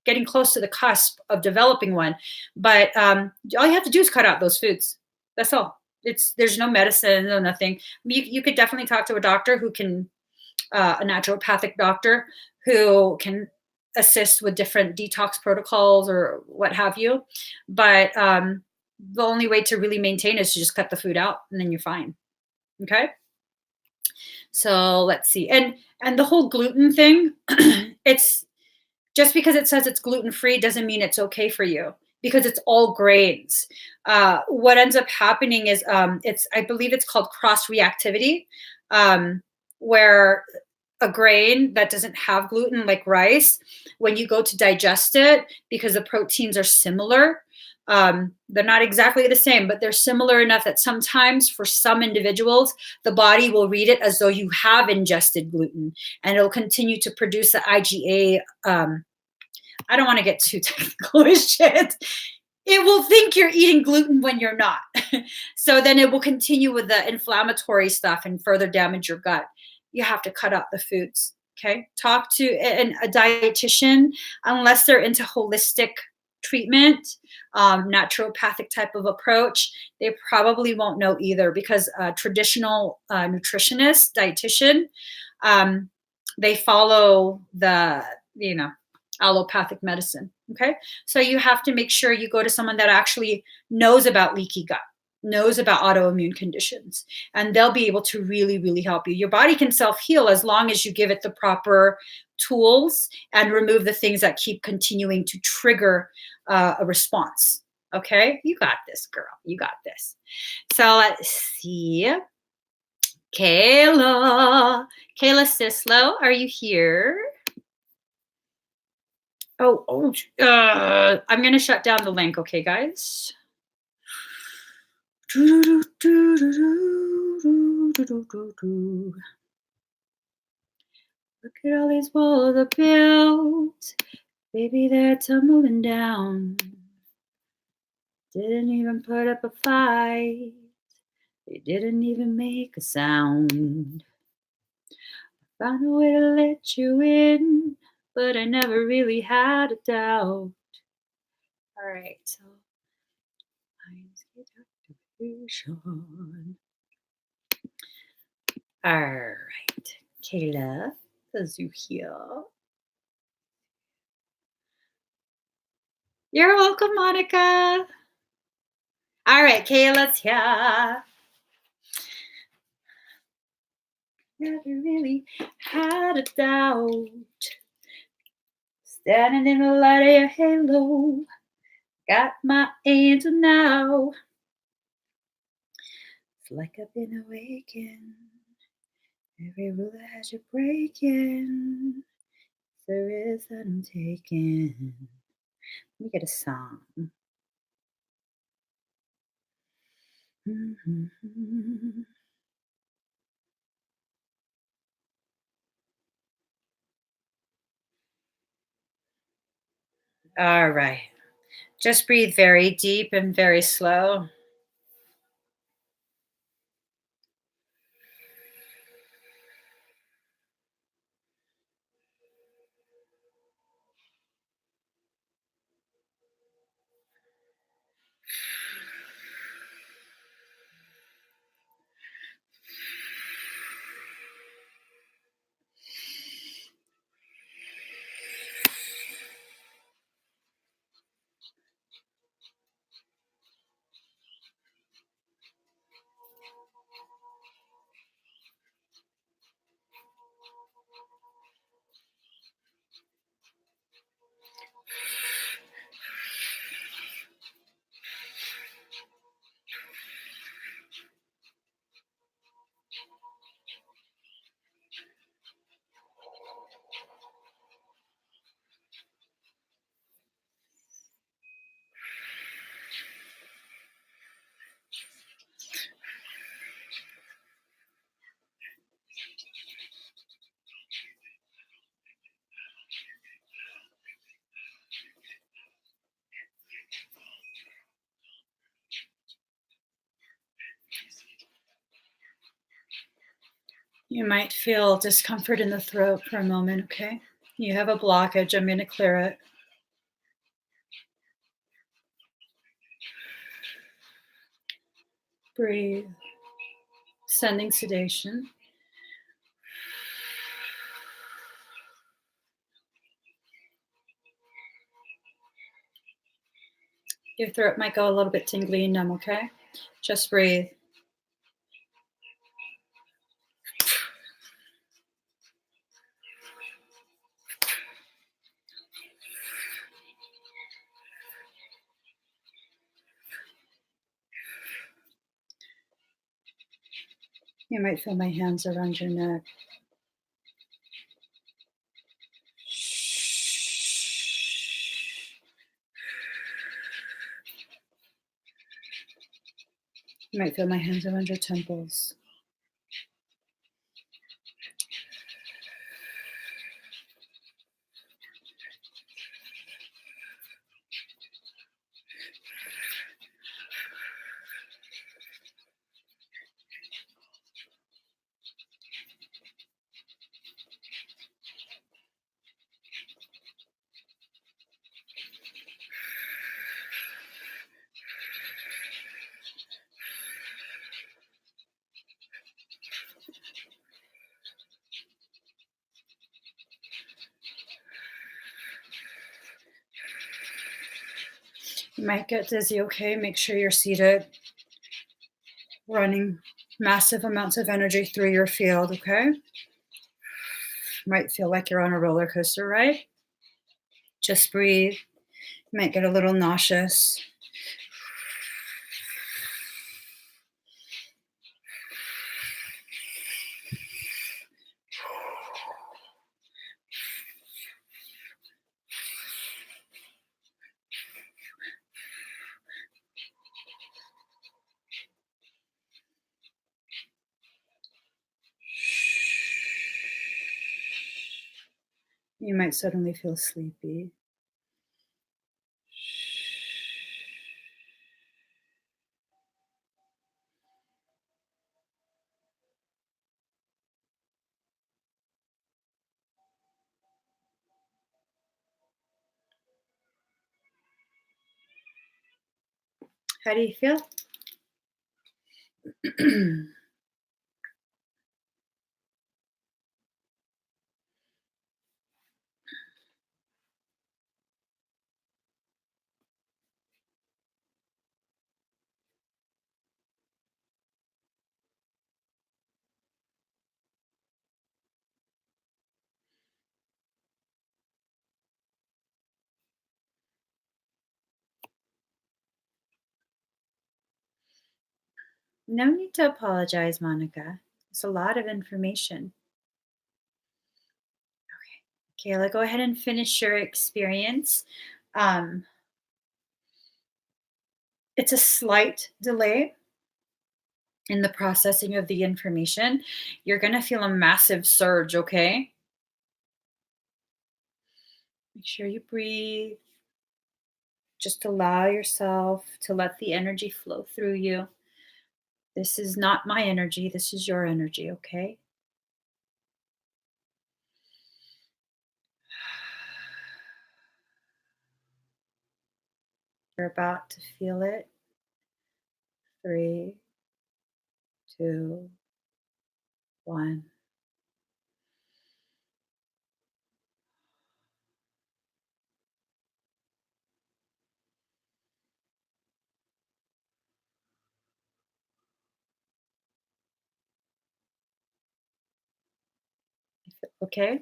getting close to the cusp of developing one. But all you have to do is cut out those foods. That's all. There's no medicine, no nothing. You could definitely talk to a doctor who can, a naturopathic doctor who can assist with different detox protocols or what have you. But the only way to really maintain is to just cut the food out, and then you're fine. Okay. So let's see. And the whole gluten thing, it's just because it says it's gluten free doesn't mean it's okay for you, because it's all grains. What ends up happening is I believe it's called cross reactivity, where a grain that doesn't have gluten, like rice, when you go to digest it, because the proteins are similar, they're not exactly the same, but they're similar enough that sometimes for some individuals, the body will read it as though you have ingested gluten, and it'll continue to produce the IgA. I don't want to get too technical with shit. It will think you're eating gluten when you're not. So then it will continue with the inflammatory stuff and further damage your gut. You have to cut out the foods. Okay. Talk to a dietitian, unless they're into holistic treatment, naturopathic type of approach. They probably won't know either, because a traditional nutritionist, dietitian, they follow the, allopathic medicine. Okay. So you have to make sure you go to someone that actually knows about leaky gut, knows about autoimmune conditions, and they'll be able to really, really help you. Your body can self-heal as long as you give it the proper tools and remove the things that keep continuing to trigger a response. Okay. You got this, girl. You got this. So let's see. Kayla Sislo, are you here? I'm going to shut down the link. Okay, guys. Look at all these walls I built. Baby, they're tumbling down. Didn't even put up a fight. They didn't even make a sound. Found a way to let you in, but I never really had a doubt. All right, so all right, Kayla, is you here? You're welcome, Monica. All right, Kayla's here. Never really had a doubt. Standing in the light of your halo, got my angel now. It's like I've been awakened. Every rule that has you breaking, there is that I'm taking. Let me get a song. Mm-hmm. All right. Just breathe very deep and very slow. You might feel discomfort in the throat for a moment, okay? You have a blockage. I'm going to clear it. Breathe. Sending sedation. Your throat might go a little bit tingly and numb, okay? Just breathe. You might feel my hands around your neck. You might feel my hands around your temples. You might get dizzy, okay? Make sure you're seated, running massive amounts of energy through your field, okay? Might feel like you're on a roller coaster ride. Just breathe. You might get a little nauseous. You might suddenly feel sleepy. How do you feel? No need to apologize, Monica. It's a lot of information. Kayla, go ahead and finish your experience. Um, it's a slight delay in the processing of the information. You're going to feel a massive surge, okay? Make sure you breathe. Just allow yourself to let the energy flow through you. This is not my energy. This is your energy, okay? You're about to feel it. 3, 2, 1. Okay?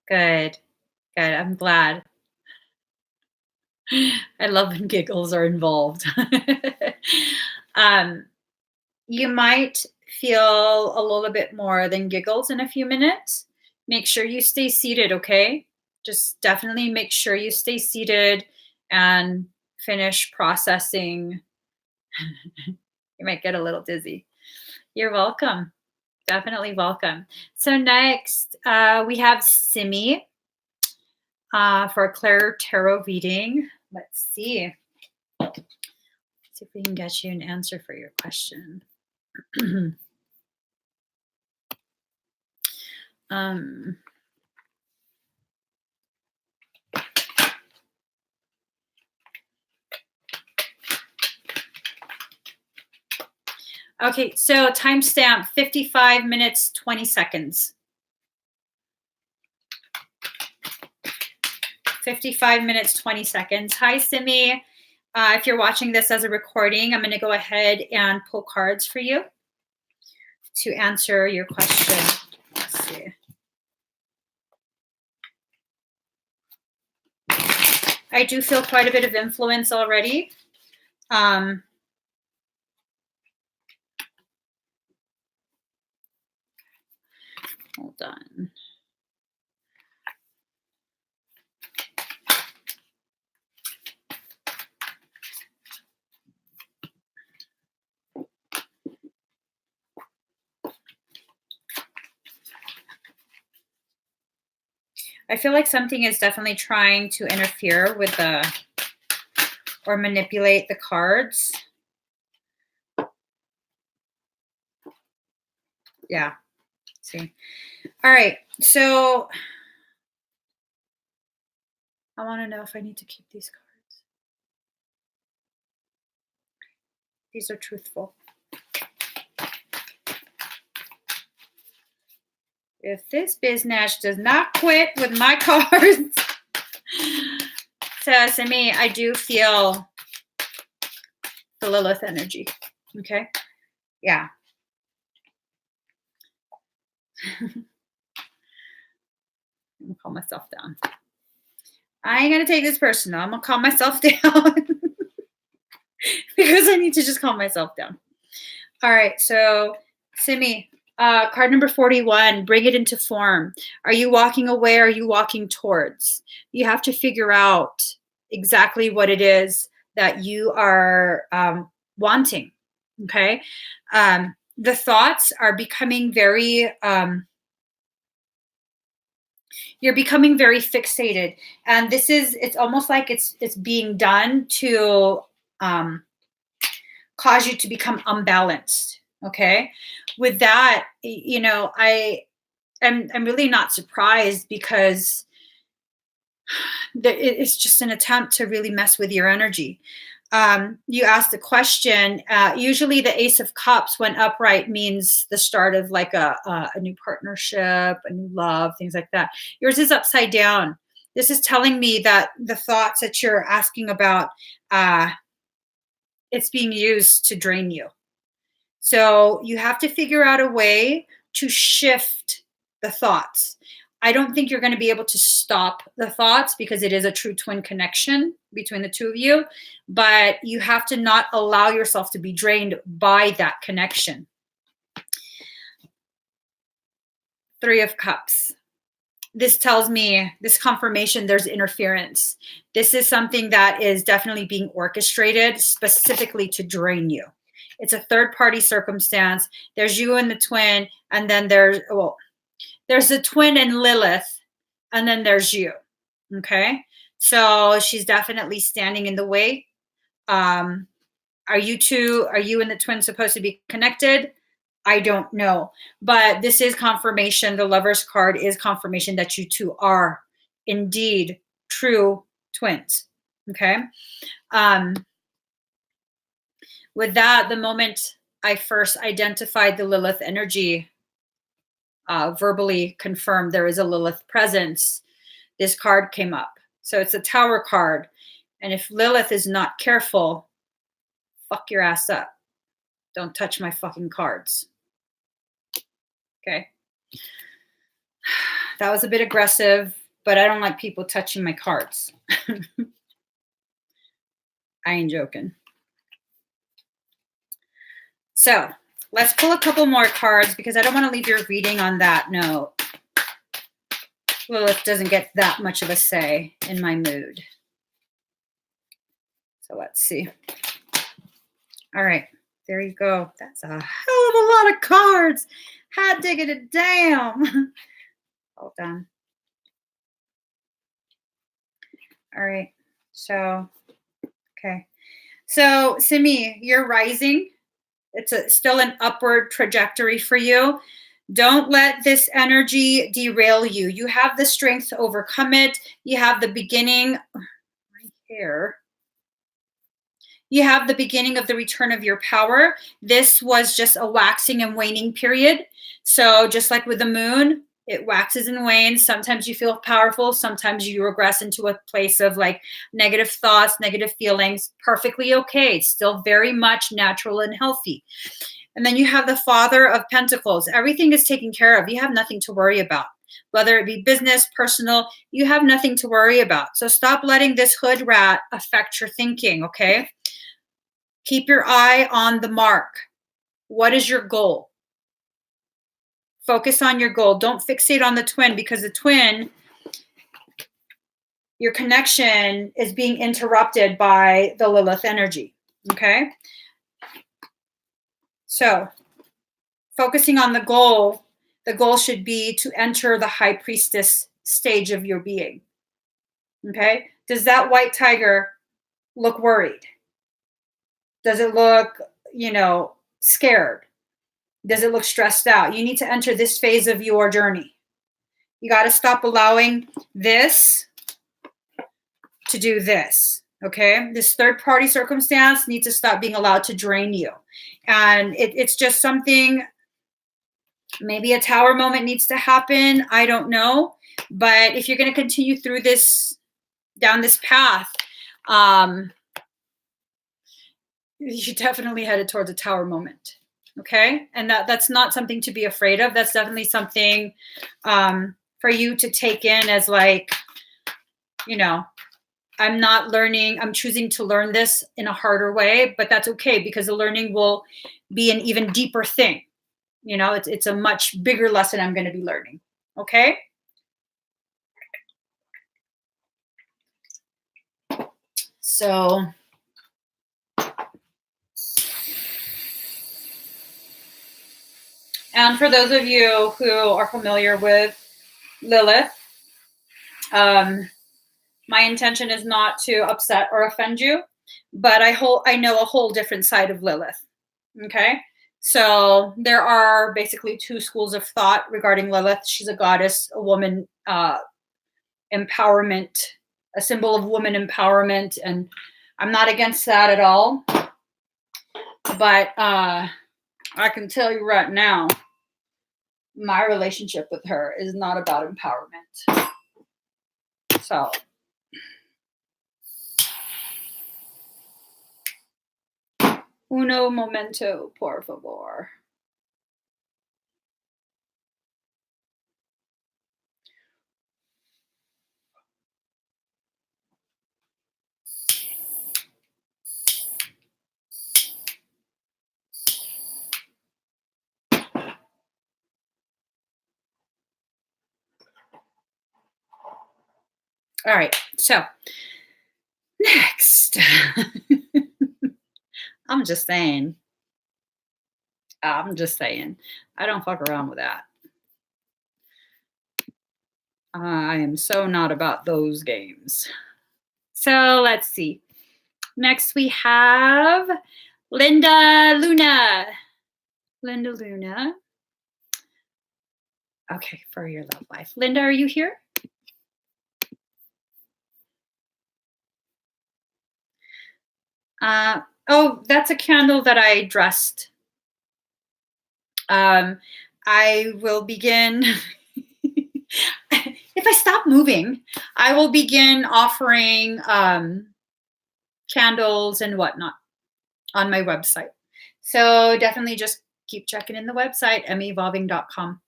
Good. Good. I'm glad. I love when giggles are involved. um, you might feel a little bit more than giggles in a few minutes. Make sure you stay seated, okay? Just definitely make sure you stay seated and finish processing. You might get a little dizzy. You're welcome. Definitely welcome. So next, we have Simmi for a Claire Tarot reading. Let's see. See if we can get you an answer for your question. Okay, so timestamp 55 minutes, 20 seconds. 55 minutes, 20 seconds. Hi, Simmi. If you're watching this as a recording, I'm going to go ahead and pull cards for you to answer your question. Let's see. I do feel quite a bit of influence already. Hold on. I feel like something is definitely trying to interfere with or manipulate the cards. Yeah. See. All right. So I want to know if I need to keep these cards. These are truthful. If this business does not quit with my cards, so to me, I do feel the Lilith energy. Okay. Yeah. I'm gonna calm myself down. I ain't gonna take this personal. I'm gonna calm myself down because I need to just calm myself down. All right. So, Simmi, card number 41, bring it into form. Are you walking away? Or are you walking towards? You have to figure out exactly what it is that you are wanting. Okay. The thoughts are becoming very, you're becoming very fixated. And it's almost like it's being done to cause you to become unbalanced. Okay. With that, I'm really not surprised because it's just an attempt to really mess with your energy. You asked the question. Usually, the Ace of Cups, when upright, means the start of like a new partnership, a new love, things like that. Yours is upside down. This is telling me that the thoughts that you're asking about, it's being used to drain you. So you have to figure out a way to shift the thoughts. I don't think you're going to be able to stop the thoughts because it is a true twin connection between the two of you, but you have to not allow yourself to be drained by that connection. 3 of Cups. This tells me, this confirmation, there's interference. This is something that is definitely being orchestrated specifically to drain you. It's a third-party circumstance. There's you and the twin, and then there's the twin and Lilith, and then there's you. Okay? So she's definitely standing in the way. Are you and the twin supposed to be connected? I don't know. But this is confirmation. The Lover's card is confirmation that you two are indeed true twins. Okay? With that, the moment I first identified the Lilith energy, verbally confirmed there is a Lilith presence, this card came up. So it's a Tower card. And if Lilith is not careful, fuck your ass up. Don't touch my fucking cards. Okay. That was a bit aggressive, but I don't like people touching my cards. I ain't joking. So let's pull a couple more cards because I don't want to leave your reading on that note. Lilith doesn't get that much of a say in my mood. So let's see. All right. There you go. That's a hell of a lot of cards. Hot digging it down. Hold on. All right. So, okay. So, Simmi, you're rising. It's still an upward trajectory for you. Don't let this energy derail you. You have the strength to overcome it. You have the beginning right here. You have the beginning of the return of your power. This was just a waxing and waning period. So just like with the moon, it waxes and wanes. Sometimes you feel powerful. Sometimes you regress into a place of like negative thoughts, negative feelings. Perfectly okay. It's still very much natural and healthy. And then you have the Father of Pentacles. Everything is taken care of. You have nothing to worry about. Whether it be business, personal, you have nothing to worry about. So stop letting this hood rat affect your thinking, okay? Keep your eye on the mark. What is your goal? Focus on your goal. Don't fixate on the twin, because the twin, your connection is being interrupted by the Lilith energy, okay? So focusing on the goal should be to enter the high priestess stage of your being, okay? Does that white tiger look worried? Does it look, scared? Does it look stressed out? You need to enter this phase of your journey. You got to stop allowing this to do this, okay? This third party circumstance needs to stop being allowed to drain you. And it's just something, maybe a tower moment needs to happen. I don't know. But if you're going to continue through this, down this path, you're definitely headed towards a tower moment. Okay. And that's not something to be afraid of. That's definitely something for you to take in as like, I'm not learning, I'm choosing to learn this in a harder way, but that's okay, because the learning will be an even deeper thing. It's a much bigger lesson I'm going to be learning. Okay. So and for those of you who are familiar with Lilith, my intention is not to upset or offend you, but I know a whole different side of Lilith. Okay. So there are basically two schools of thought regarding Lilith. She's a goddess, a woman, empowerment, a symbol of woman empowerment. And I'm not against that at all. But I can tell you right now, my relationship with her is not about empowerment. So uno momento, por favor. All right, so next. I'm just saying. I don't fuck around with that. I am so not about those games. So let's see. Next we have Linda Luna. Linda Luna. Okay, for your love life. Linda, are you here? Oh, that's a candle that I dressed. I will begin, if I stop moving, I will begin offering candles and whatnot on my website. So definitely just keep checking in the website, mevolving.com.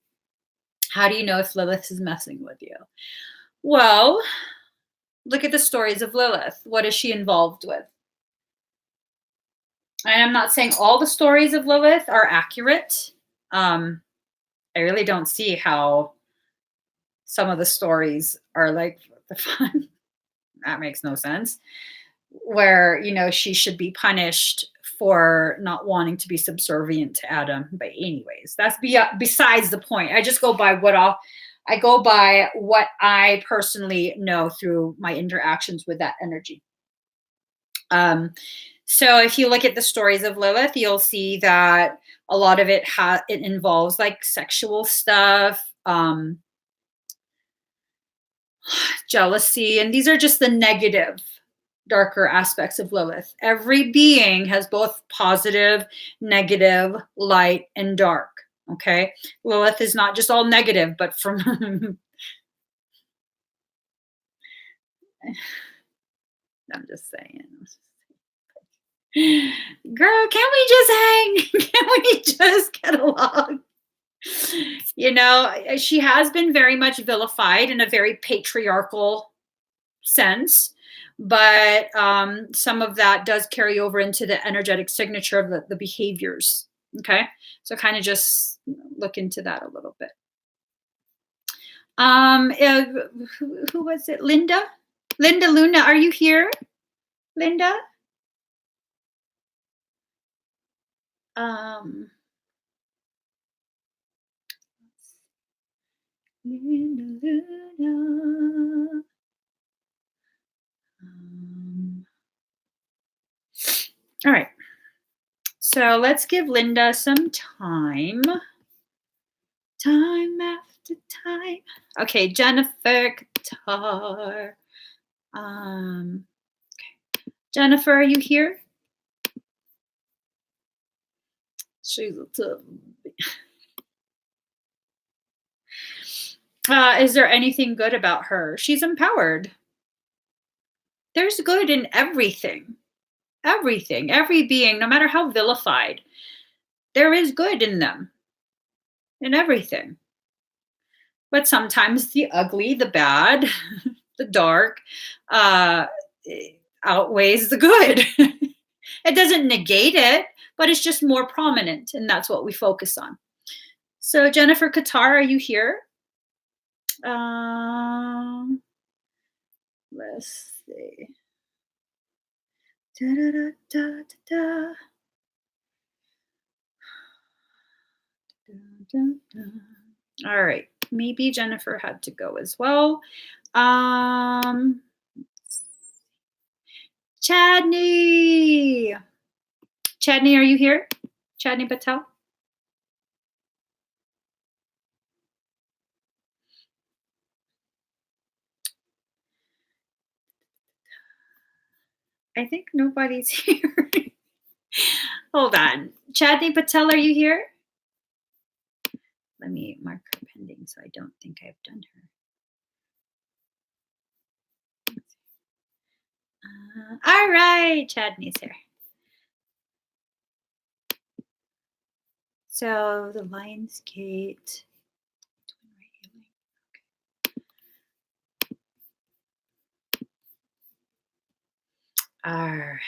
How do you know if Lilith is messing with you? Well, look at the stories of Lilith. What is she involved with? And I'm not saying all the stories of Lilith are accurate. I really don't see how some of the stories are like the fun. That makes no sense. Where, she should be punished for not wanting to be subservient to Adam. But anyways, that's besides the point. I just go by I go by what I personally know through my interactions with that energy. So if you look at the stories of Lilith, you'll see that a lot of it involves like sexual stuff, jealousy, and these are just the negative, darker aspects of Lilith. Every being has both positive, negative, light, and dark. Okay, Lilith is not just all negative, but from I'm just saying. Girl, can we just hang? Can we just get along? You know, she has been very much vilified in a very patriarchal sense, but some of that does carry over into the energetic signature of the behaviors. Okay, so kind of just look into that a little bit. Who was it? Linda Luna, are you here? Linda? Linda Luna. All right. So let's give Linda some time. Time after time. Okay, Jennifer Qatar. Okay. Jennifer, are you here? She's a tough. Is there anything good about her? She's empowered. There's good in everything. Everything, every being, no matter how vilified, there is good in them, in everything. But sometimes the ugly, the bad, the dark outweighs the good. It doesn't negate it, but it's just more prominent, and that's what we focus on. So Jennifer Qatar, are you here? Let's see. Da, da, da, da, da. Da, da, da. All right, maybe Jennifer had to go as well. Chadney, are you here? Chadney Patel? I think nobody's here. Hold on. Chadney Patel, are you here? Let me mark her pending, so I don't think I've done her. All right, Chadney's here. So the Lionsgate. All right.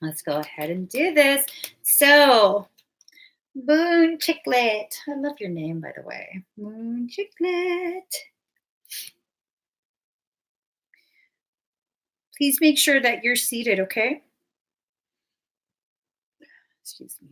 Let's go ahead and do this. So, Moon Chicklet. I love your name, by the way. Moon Chicklet. Please make sure that you're seated, okay? Excuse me.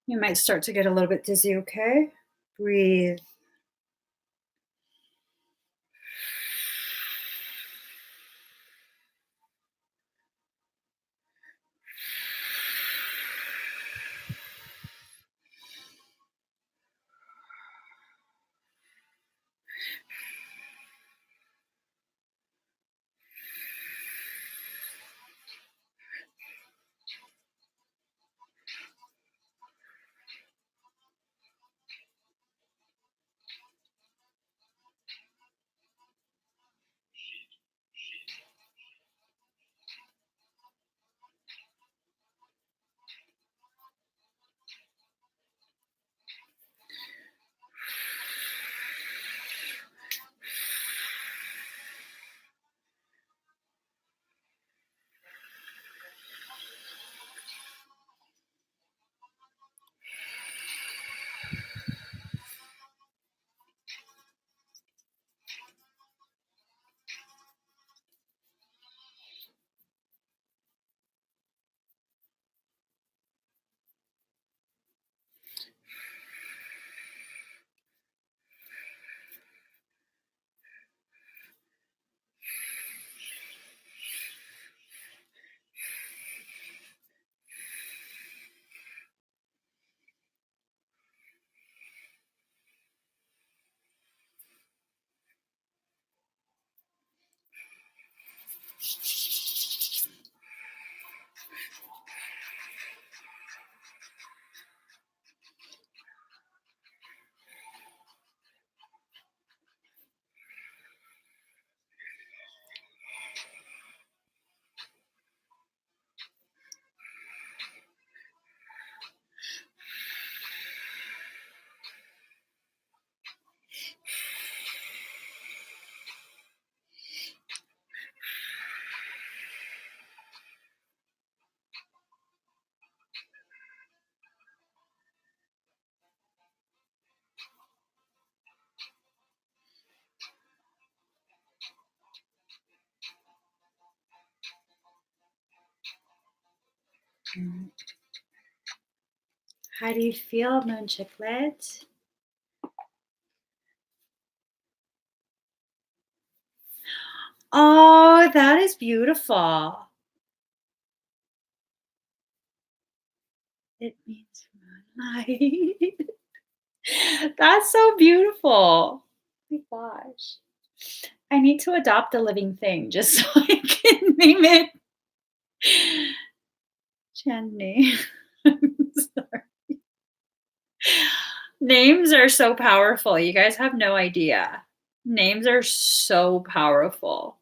You might start to get a little bit dizzy, okay? Breathe. How do you feel, Moon Chiclet? Oh, that is beautiful. It means moonlight. That's so beautiful. Oh my gosh. I need to adopt a living thing just so I can name it Chandni. I'm sorry. Names are so powerful. You guys have no idea. Names are so powerful.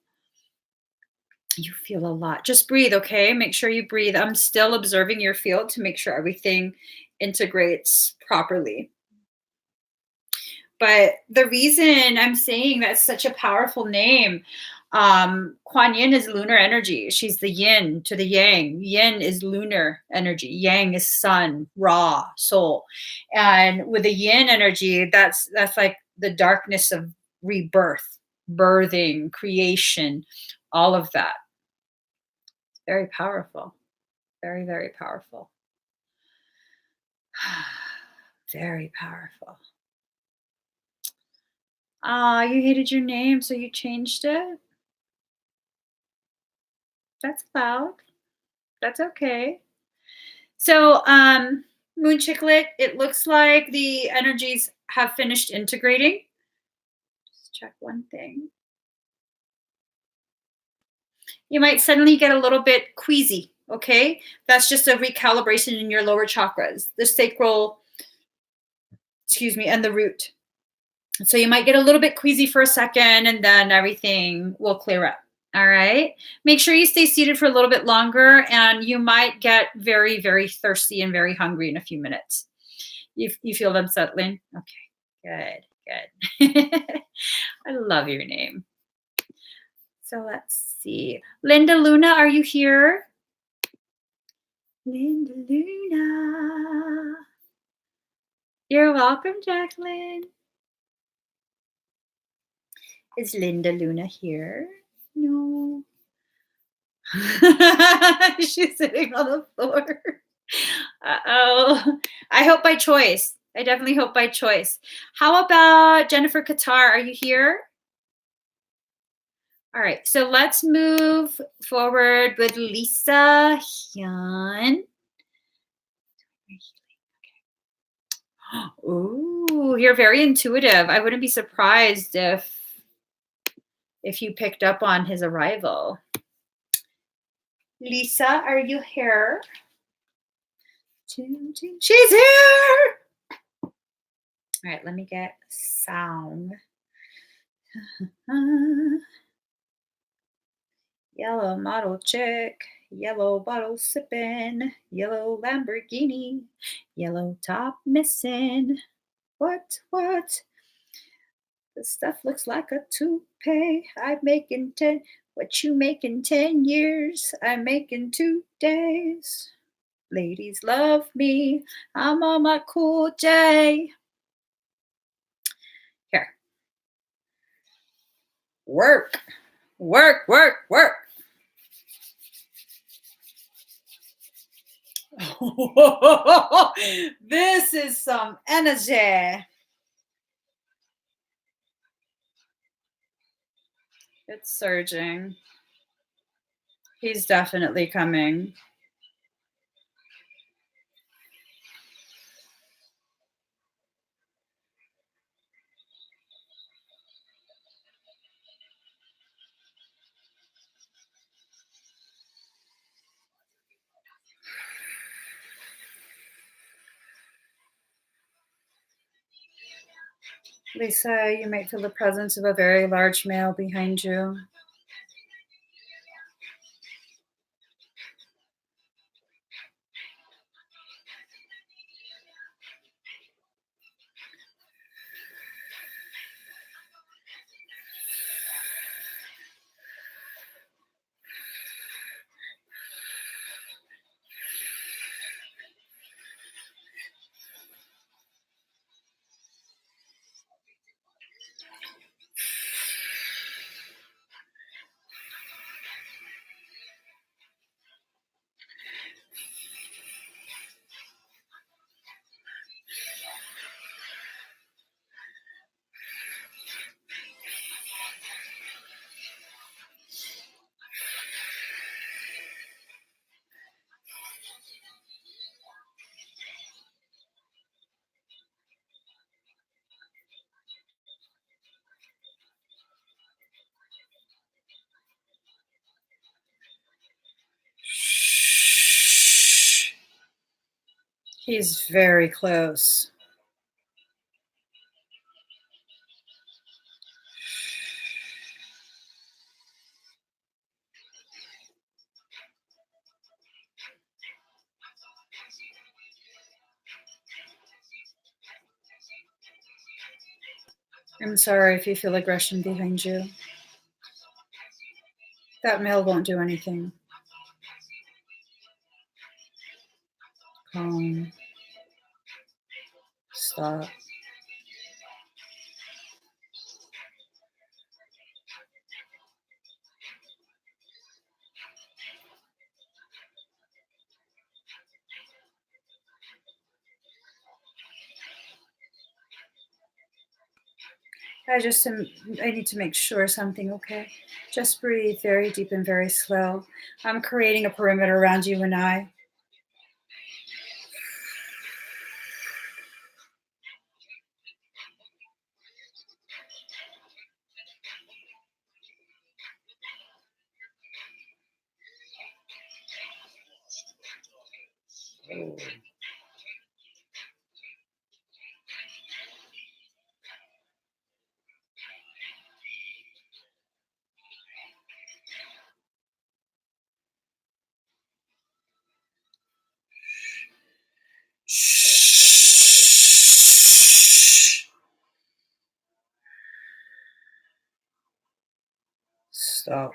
You feel a lot. Just breathe, okay? Make sure you breathe. I'm still observing your field to make sure everything integrates properly. But the reason I'm saying that's such a powerful name, Kuan Yin is lunar energy. She's the yin to the yang. Yin is lunar energy. Yang is sun, raw, soul. And with the yin energy, that's like the darkness of rebirth, birthing, creation, all of that. Very powerful. Very, very powerful. Very powerful. Ah, you hated your name, so you changed it? That's allowed. That's okay. So, Moon Chicklet, it looks like the energies have finished integrating. Just check one thing. You might suddenly get a little bit queasy, okay? That's just a recalibration in your lower chakras, the sacral, excuse me, and the root. So you might get a little bit queasy for a second and then everything will clear up. All right. Make sure you stay seated for a little bit longer and you might get very, very thirsty and very hungry in a few minutes. You feel them settling? Okay. Good. I love your name. So let's see. Linda Luna, are you here? Linda Luna. You're welcome, Jacqueline. Is Linda Luna here? No. She's sitting on the floor. Uh-oh. I hope by choice. I definitely hope by choice. How about Jennifer Qatar? Are you here? All right. So let's move forward with Lisa Hyun. Ooh, you're very intuitive. I wouldn't be surprised if you picked up on his arrival. Lisa, are you here? She's here. All right, let me get sound. Yellow model chick, yellow bottle sipping, yellow Lamborghini, yellow top missing. What? This stuff looks like a toupee. I'm making 10. What you make in 10 years, I make in 2 days. Ladies love me. I'm on my cool day. Here. Work. This is some energy. It's surging. He's definitely coming. Lisa, you might feel the presence of a very large male behind you. He's very close. I'm sorry if you feel aggression behind you. That male won't do anything. Calm. Stop. I need to make sure something, okay? Just breathe very deep and very slow. I'm creating a perimeter around you and I. Stop.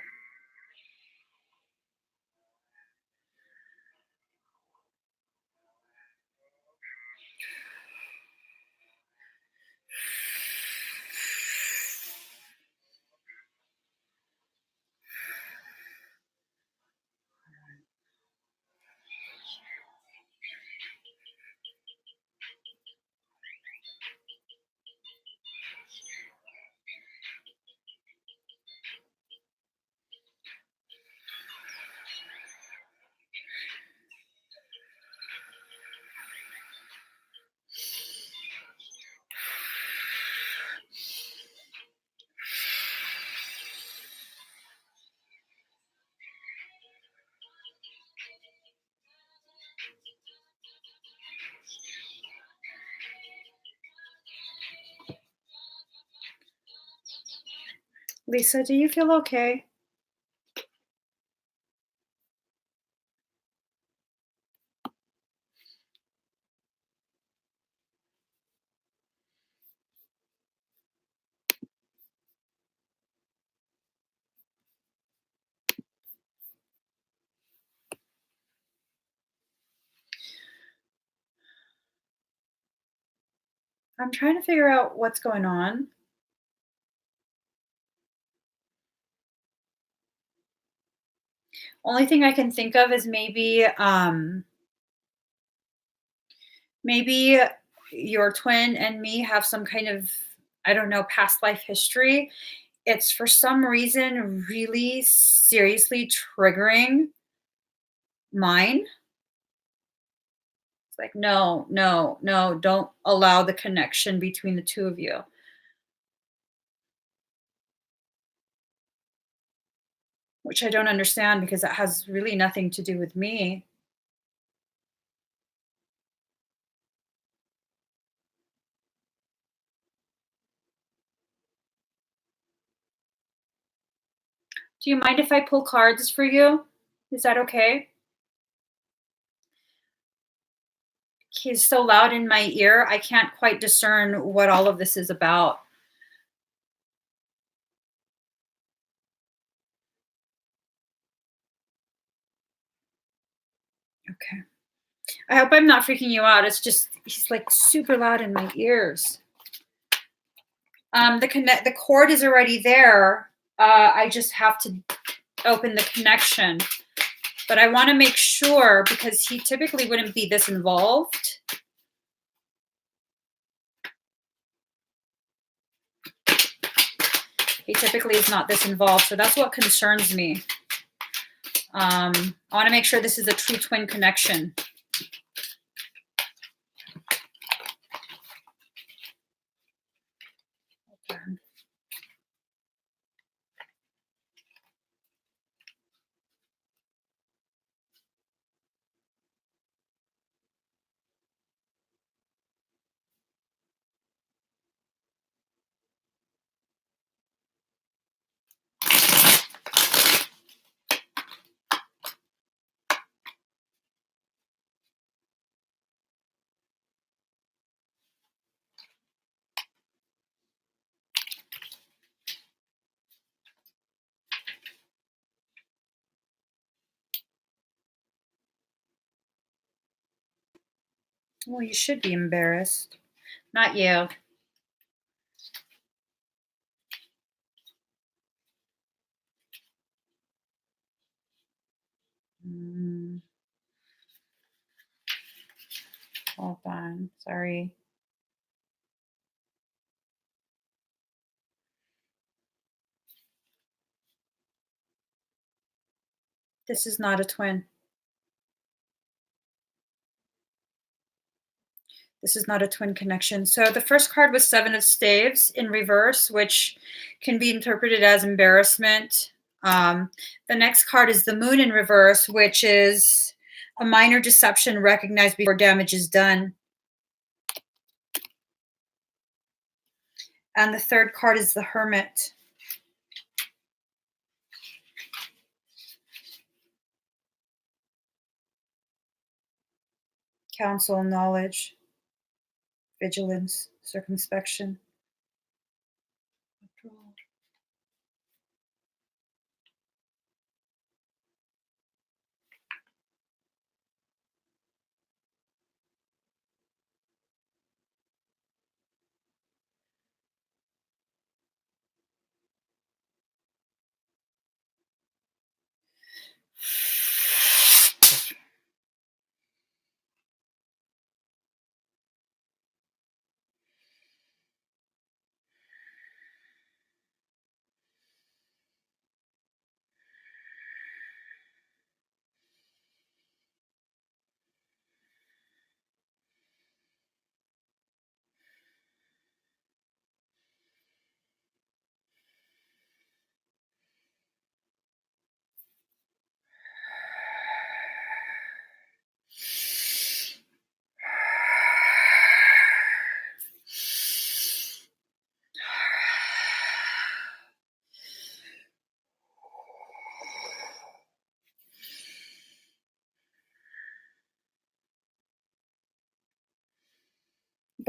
Lisa, do you feel okay? I'm trying to figure out what's going on. Only thing I can think of is maybe your twin and me have some kind of, I don't know, past life history. It's for some reason really seriously triggering mine. It's like, no, no, no, don't allow the connection between the two of you, which I don't understand because that has really nothing to do with me. Do you mind if I pull cards for you? Is that okay? He's so loud in my ear, I can't quite discern what all of this is about. Okay. I hope I'm not freaking you out. It's just he's like super loud in my ears. The cord is already there. I just have to open the connection. But I want to make sure because he typically wouldn't be this involved. He typically is not this involved, so that's what concerns me. I want to make sure this is a true twin connection. Okay. Well, you should be embarrassed. Not you. Mm, hold on. Sorry. This is not a twin. This is not a twin connection. So the first card was Seven of Staves in reverse, which can be interpreted as embarrassment. The next card is the Moon in reverse, which is a minor deception recognized before damage is done. And the third card is the Hermit. Counsel, knowledge, vigilance, circumspection.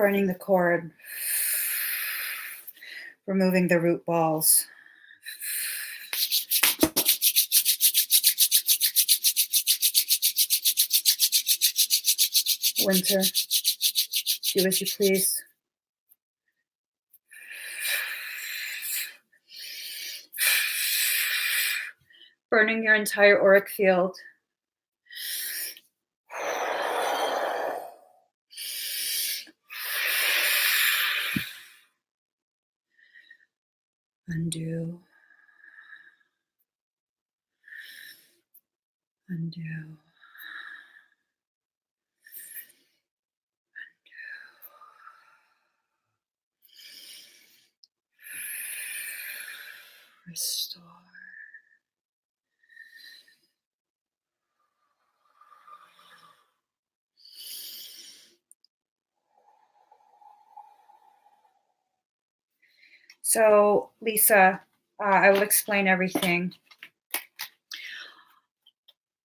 Burning the cord. Removing the root balls. Winter, do as you please. Burning your entire auric field. Undo. Undo. Restore. So, Lisa, I will explain everything.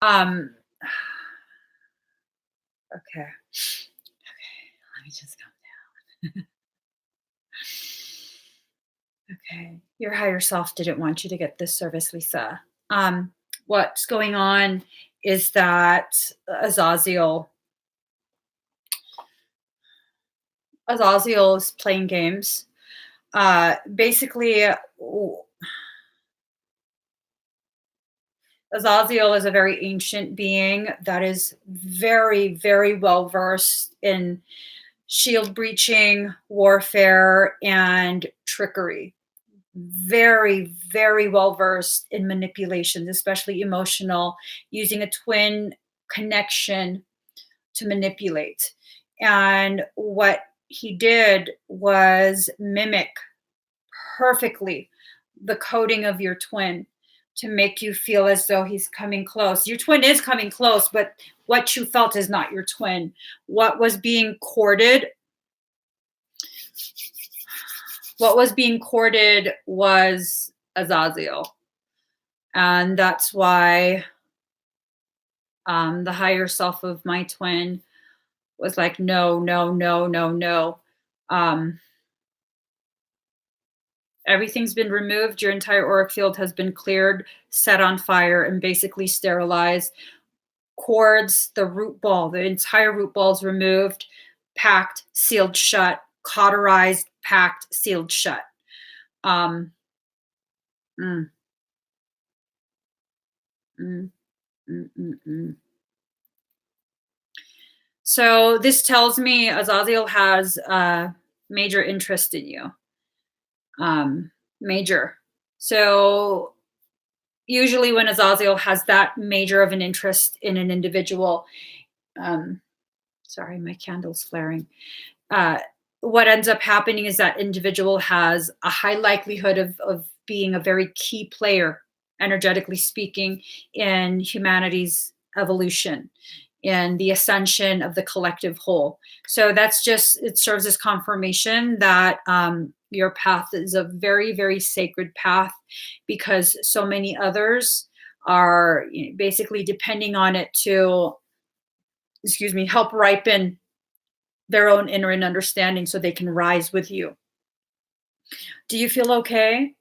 Okay. Okay. Let me just calm down. Okay. Your higher self didn't want you to get this service, Lisa. What's going on is that Azazel is playing games. Basically, Azazel is a very ancient being that is very, very well versed in shield breaching, warfare, and trickery. Very, very well versed in manipulations, especially emotional, using a twin connection to manipulate. And what he did was mimic perfectly the coding of your twin to make you feel as though he's coming close. Your twin is coming close, but what you felt is not your twin. What was being courted was Azazel. And that's why the higher self of my twin was like, no, no, no, no, no. Everything's been removed. Your entire auric field has been cleared, set on fire, and basically sterilized. Cords, the root ball, the entire root ball is removed, packed, sealed shut, cauterized, packed, sealed shut. Mm, mm, mm, mm. So this tells me Azazel has a major interest in you. Major. So usually when Azazel has that major of an interest in an individual, sorry, my candle's flaring. What ends up happening is that individual has a high likelihood of being a very key player, energetically speaking, in humanity's evolution, in the ascension of the collective whole. So that's just, it serves as confirmation that your path is a very, very sacred path, because so many others are basically depending on it to, help ripen their own inner understanding so they can rise with you. Do you feel okay?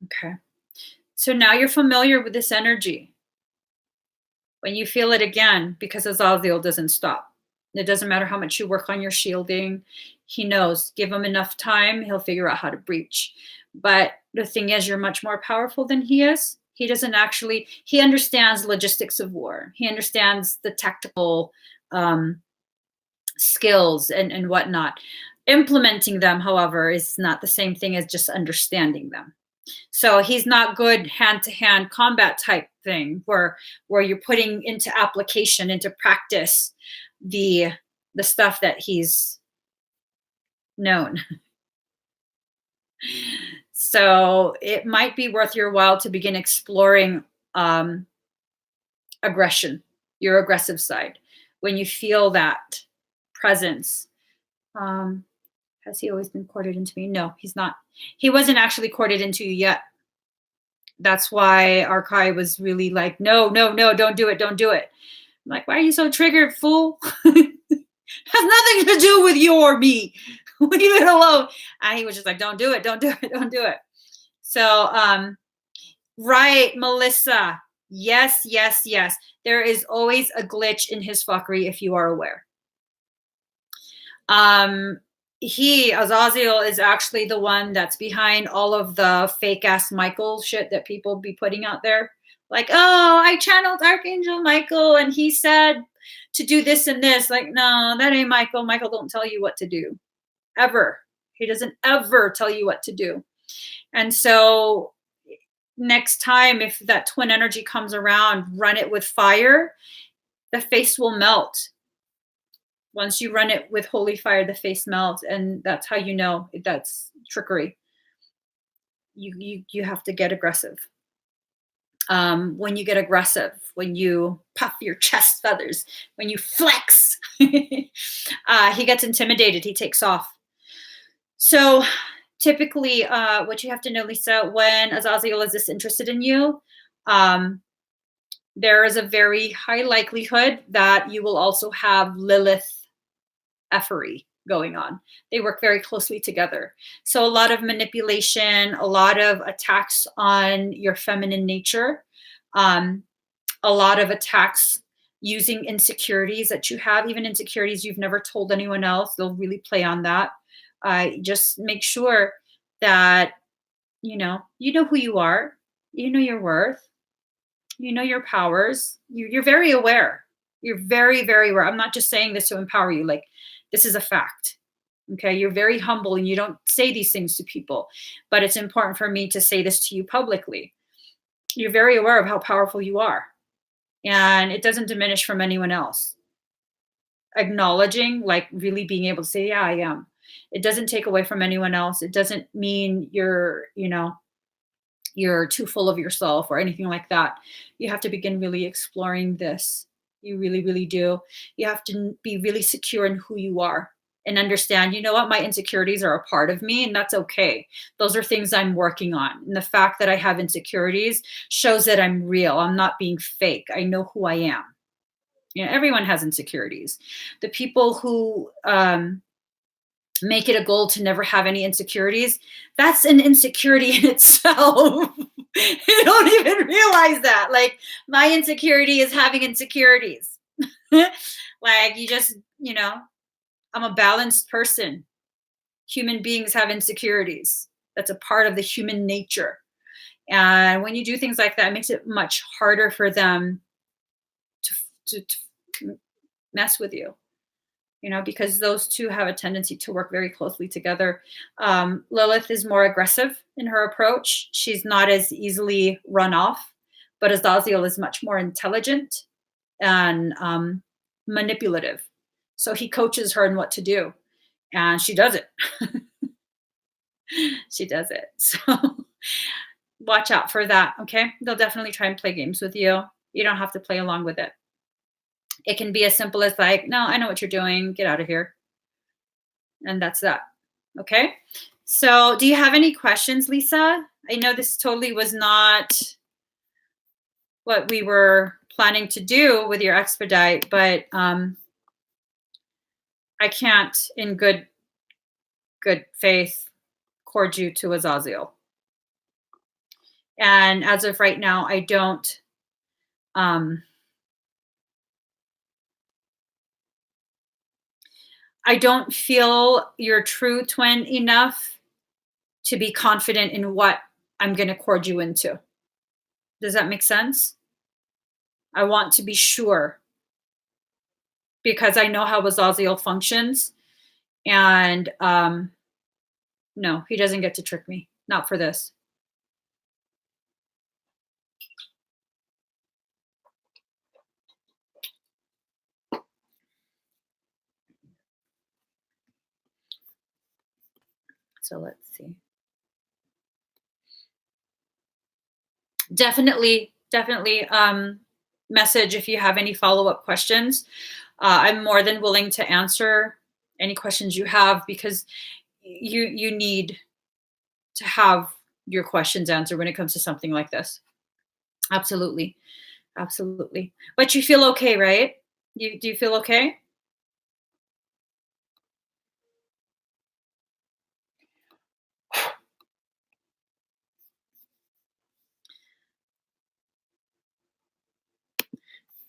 Okay. So now you're familiar with this energy. When you feel it again, because Azazel doesn't stop. It doesn't matter how much you work on your shielding. He knows. Give him enough time, he'll figure out how to breach. But the thing is, you're much more powerful than he is. He doesn't actually, he understands logistics of war. He understands the tactical skills and whatnot. Implementing them, however, is not the same thing as just understanding them. So he's not good hand-to-hand combat type thing where you're putting into application, into practice the stuff that he's known. So it might be worth your while to begin exploring aggression, your aggressive side. When you feel that presence, has he always been courted into me? No, he's not. He wasn't actually courted into you yet. That's why Arkai was really like, no, no, no, don't do it, don't do it. I'm like, why are you so triggered, fool? Has nothing to do with you or me. Leave it alone. And he was just like, don't do it, don't do it, don't do it. So, right, Melissa. Yes, yes, yes. There is always a glitch in his fuckery if you are aware. Azazel, is actually the one that's behind all of the fake ass Michael shit that people be putting out there. Like, oh, I channeled Archangel Michael and he said to do this and this. Like, no, that ain't Michael. Michael don't tell you what to do. Ever. He doesn't ever tell you what to do. And so next time, if that twin energy comes around, run it with fire, the face will melt. Once you run it with holy fire, the face melts, and that's how you know that's trickery. You have to get aggressive. When you get aggressive, when you puff your chest feathers, when you flex, he gets intimidated. He takes off. So typically, what you have to know, Lisa, when Azazel is disinterested in you, there is a very high likelihood that you will also have Lilith effery going on. They work very closely together. So a lot of manipulation, a lot of attacks on your feminine nature, a lot of attacks using insecurities that you have, even insecurities you've never told anyone else. They'll really play on that. Just make sure that, you know who you are, you know your worth, you know your powers. You're very aware. You're very, very aware. I'm not just saying this to empower you. Like, this is a fact. Okay. You're very humble and you don't say these things to people, but it's important for me to say this to you publicly. You're very aware of how powerful you are, and it doesn't diminish from anyone else. Acknowledging, like really being able to say, yeah, I am. It doesn't take away from anyone else. It doesn't mean you're too full of yourself or anything like that. You have to begin really exploring this. You really, really do. You have to be really secure in who you are and understand, you know what, my insecurities are a part of me, and that's okay. Those are things I'm working on. And the fact that I have insecurities shows that I'm real. I'm not being fake. I know who I am. Everyone has insecurities. The people who make it a goal to never have any insecurities, that's an insecurity in itself. You don't even realize that. Like, my insecurity is having insecurities. Like, you just, I'm a balanced person. Human beings have insecurities. That's a part of the human nature. And when you do things like that, it makes it much harder for them to mess with you. Because those two have a tendency to work very closely together. Lilith is more aggressive in her approach. She's not as easily run off, but Azazel is much more intelligent and manipulative. So he coaches her in what to do, and she does it. She does it. So watch out for that, okay? They'll definitely try and play games with you. You don't have to play along with it. It can be as simple as like, no, I know what you're doing. Get out of here. And that's that. Okay. So do you have any questions, Lisa? I know this totally was not what we were planning to do with your expedite, but I can't in good faith cord you to Azazel. And as of right now, I don't feel your true twin enough to be confident in what I'm going to cord you into. Does that make sense? I want to be sure, because I know how Azazel functions. And no, he doesn't get to trick me. Not for this. So let's see. Definitely. message if you have any follow-up questions. I'm more than willing to answer any questions you have, because you need to have your questions answered when it comes to something like this. Absolutely. Absolutely. But you feel okay, right? Do you feel okay?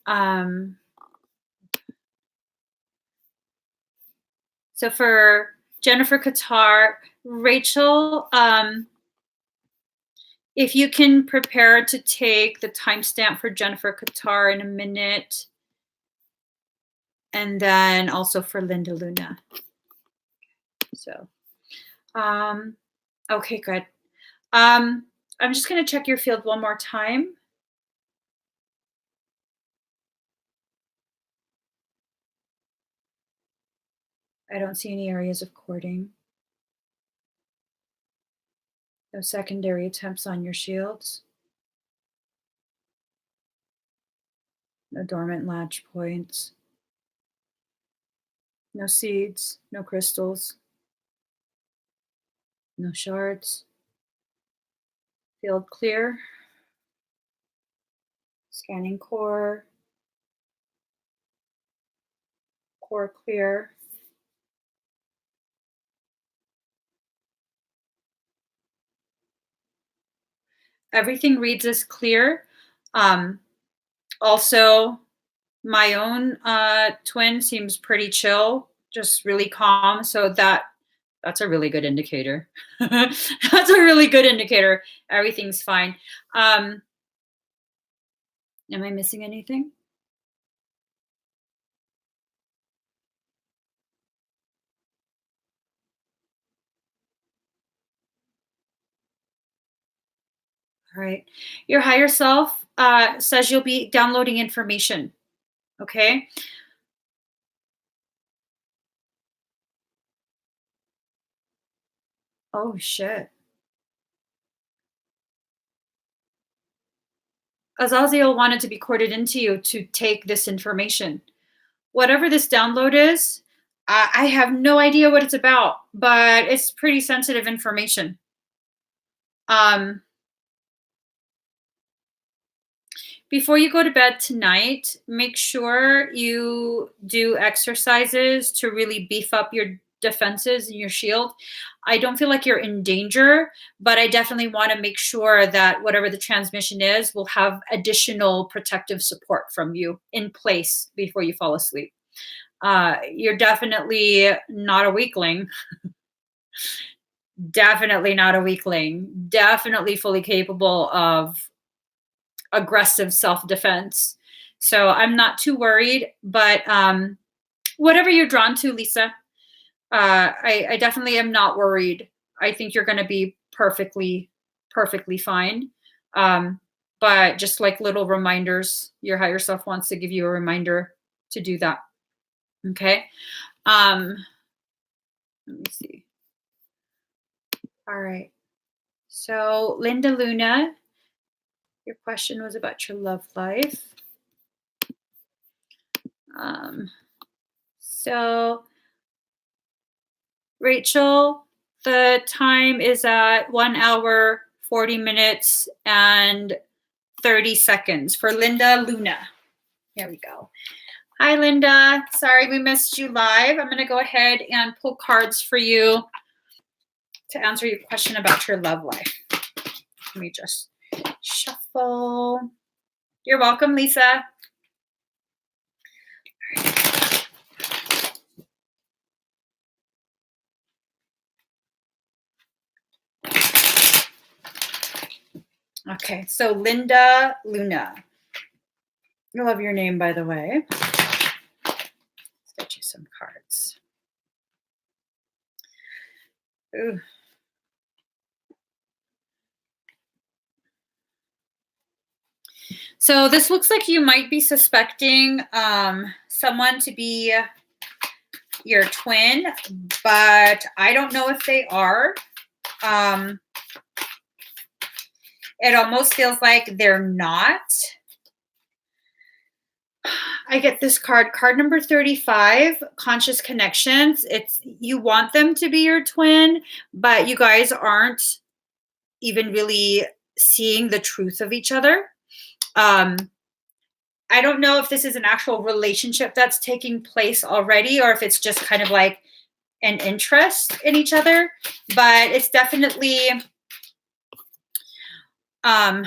Um, so for Jennifer Qatar, Rachel, if you can prepare to take the timestamp for Jennifer Qatar in a minute, and then also for Linda Luna. So, okay, good. I'm just going to check your field one more time. I don't see any areas of courting. No secondary attempts on your shields. No dormant latch points. No seeds, no crystals. No shards. Field clear. Scanning core. Core clear. Everything reads as clear. Also, my own twin seems pretty chill, just really calm. So that's a really good indicator. That's a really good indicator. Everything's fine. Am I missing anything? All right. Your higher self says you'll be downloading information. Okay. Oh, shit. Azazel wanted to be courted into you to take this information. Whatever this download is, I have no idea what it's about, but it's pretty sensitive information. Before you go to bed tonight, make sure you do exercises to really beef up your defenses and your shield. I don't feel like you're in danger, but I definitely want to make sure that whatever the transmission is will have additional protective support from you in place before you fall asleep. You're definitely not a weakling. Definitely not a weakling. Definitely fully capable of aggressive self-defense. So I'm not too worried, but whatever you're drawn to, Lisa, I definitely am not worried. I think you're going to be perfectly fine. But just like little reminders, your higher self wants to give you a reminder to do that. Okay. Let me see. All right. So Linda Luna, your question was about your love life. So Rachel, the time is at 1 hour, 40 minutes, and 30 seconds for Linda Luna. Here we go. Hi, Linda. Sorry we missed you live. I'm going to go ahead and pull cards for you to answer your question about your love life. Let me just shuffle. You're welcome, Lisa. Okay, so Linda Luna. I love your name, by the way. Let's get you some cards. Ooh. So this looks like you might be suspecting someone to be your twin, but I don't know if they are. It almost feels like they're not. I get this card number 35, conscious connections. It's you want them to be your twin, but you guys aren't even really seeing the truth of each other. Um, I don't know if this is an actual relationship that's taking place already or if it's just kind of like an interest in each other, but it's definitely um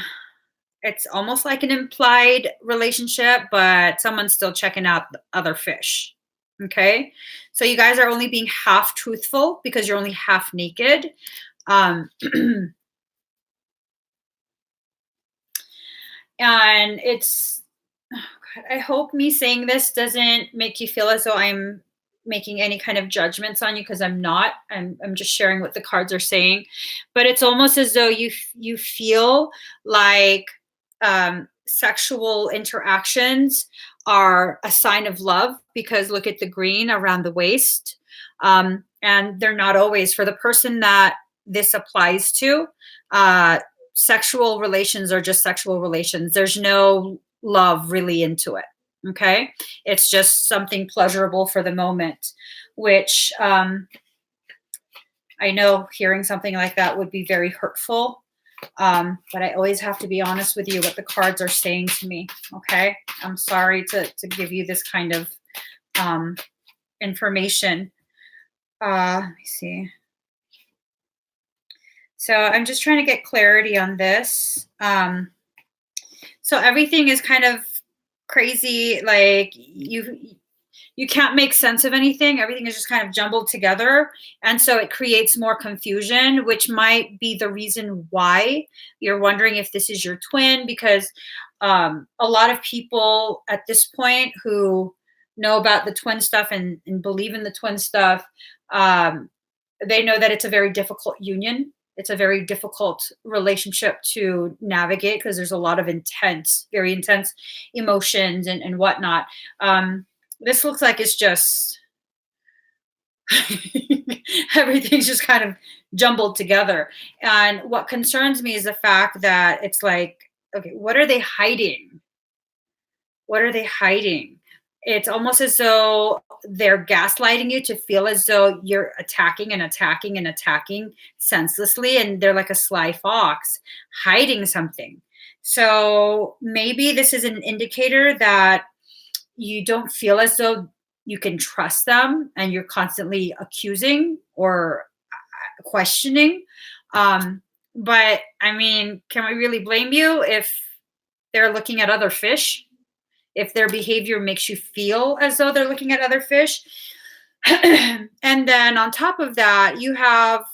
it's almost like an implied relationship, but someone's still checking out the other fish. Okay. So you guys are only being half truthful because you're only half naked. Um, and it's, oh God, I hope me saying this doesn't make you feel as though I'm making any kind of judgments on you because I'm not. I'm just sharing what the cards are saying. But it's almost as though you feel like sexual interactions are a sign of love because look at the green around the waist. And they're not always for the person that this applies to. Sexual relations are just sexual relations. There's no love really into it. Okay. It's just something pleasurable for the moment, which I know hearing something like that would be very hurtful. But I always have to be honest with you what the cards are saying to me. Okay. I'm sorry to give you this kind of information. Let me see. So I'm just trying to get clarity on this. So everything is kind of crazy. Like you can't make sense of anything. Everything is just kind of jumbled together. And so it creates more confusion, which might be the reason why you're wondering if this is your twin, because a lot of people at this point who know about the twin stuff and believe in the twin stuff, they know that it's a very difficult union. It's a very difficult relationship to navigate because there's a lot of intense, very intense emotions and whatnot. This looks like it's just everything's just kind of jumbled together. And what concerns me is the fact that it's like, okay, what are they hiding? What are they hiding? It's almost as though they're gaslighting you to feel as though you're attacking and attacking and attacking senselessly. And they're like a sly fox hiding something. So maybe this is an indicator that you don't feel as though you can trust them and you're constantly accusing or questioning. But I mean, can we really blame you if they're looking at other fish? If their behavior makes you feel as though they're looking at other fish? And then on top of that, you have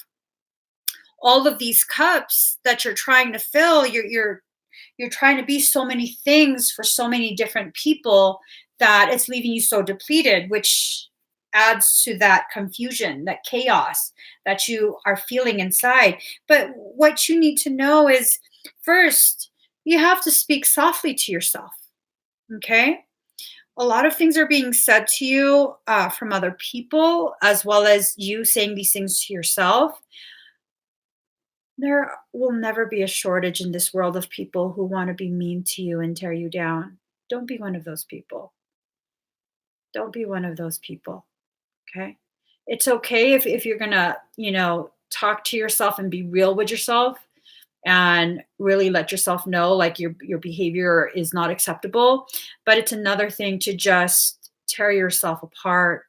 all of these cups that you're trying to fill. You're trying to be so many things for so many different people that it's leaving you so depleted, which adds to that confusion, that chaos that you are feeling inside. But what you need to know is first, you have to speak softly to yourself. Okay. A lot of things are being said to you from other people, as well as you saying these things to yourself. There will never be a shortage in this world of people who want to be mean to you and tear you down. Don't be one of those people. Don't be one of those people. Okay. It's okay if you're going to, talk to yourself and be real with yourself and really let yourself know like your behavior is not acceptable. But it's another thing to just tear yourself apart.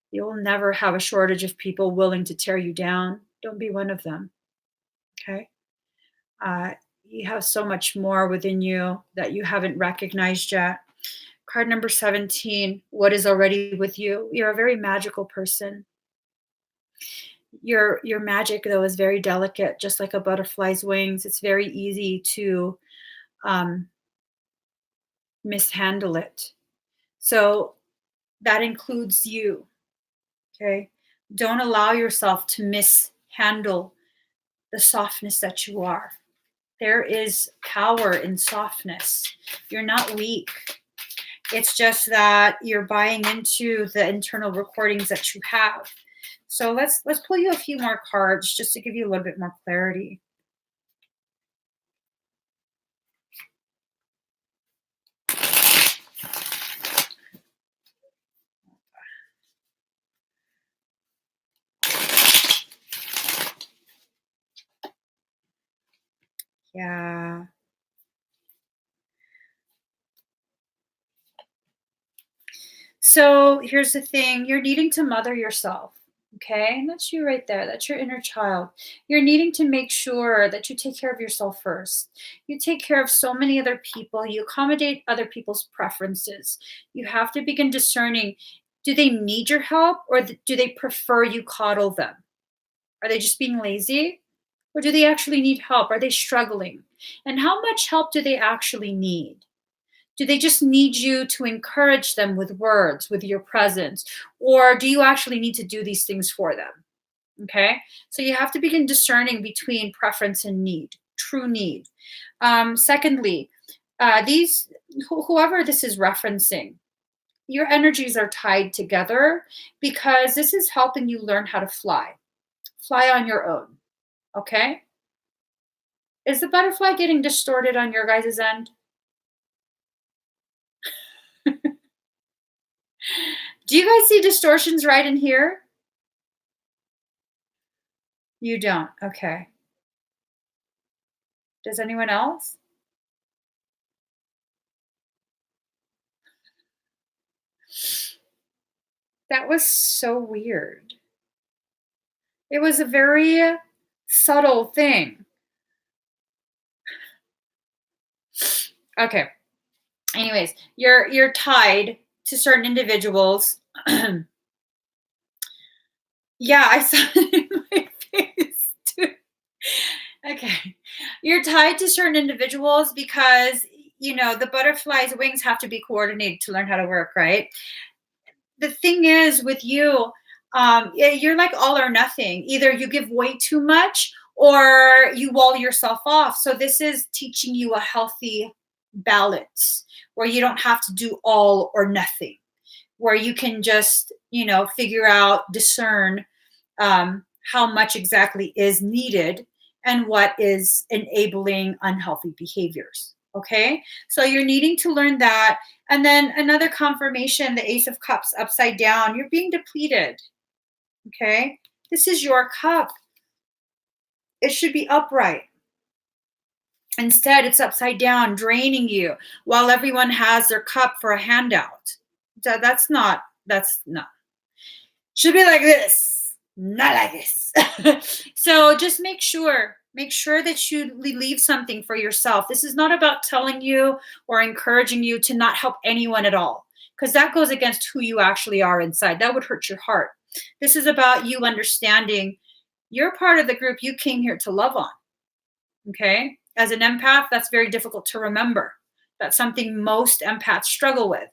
You will never have a shortage of people willing to tear you down. Don't be one of them. Okay. Uh, you have so much more within you that you haven't recognized yet. Card number 17, what is already with you? You're a very magical person. Your magic, though, is very delicate, just like a butterfly's wings. It's very easy to mishandle it. So that includes you. Okay. Don't allow yourself to mishandle the softness that you are. There is power in softness. You're not weak. It's just that you're buying into the internal recordings that you have. So let's pull you a few more cards just to give you a little bit more clarity. Yeah. So here's the thing, you're needing to mother yourself. Okay. And that's you right there. That's your inner child. You're needing to make sure that you take care of yourself first. You take care of so many other people. You accommodate other people's preferences. You have to begin discerning, do they need your help or do they prefer you coddle them? Are they just being lazy? Or do they actually need help? Are they struggling? And how much help do they actually need? Do they just need you to encourage them with words, with your presence? Or do you actually need to do these things for them? Okay. So you have to begin discerning between preference and need, true need. Secondly, whoever this is referencing, your energies are tied together because this is helping you learn how to fly on your own. Okay. Is the butterfly getting distorted on your guys' end? Do you guys see distortions right in here? You don't. Okay. Does anyone else? That was so weird. It was a very subtle thing. Okay. Anyways, you're tied to certain individuals. Yeah, I saw it in my face too. Okay. You're tied to certain individuals because the butterfly's wings have to be coordinated to learn how to work, right? The thing is with you, you're like all or nothing. Either you give way too much or you wall yourself off. So this is teaching you a healthy balance where you don't have to do all or nothing, where you can just, figure out, discern how much exactly is needed and what is enabling unhealthy behaviors. Okay, so you're needing to learn that. And then another confirmation, the Ace of Cups upside down, you're being depleted. Okay, this is your cup. It should be upright. Instead, it's upside down, draining you while everyone has their cup for a handout. That's not. Should be like this, not like this. So just make sure that you leave something for yourself. This is not about telling you or encouraging you to not help anyone at all, because that goes against who you actually are inside. That would hurt your heart. This is about you understanding you're part of the group you came here to love on. Okay, as an empath, that's very difficult to remember. That's something most empaths struggle with.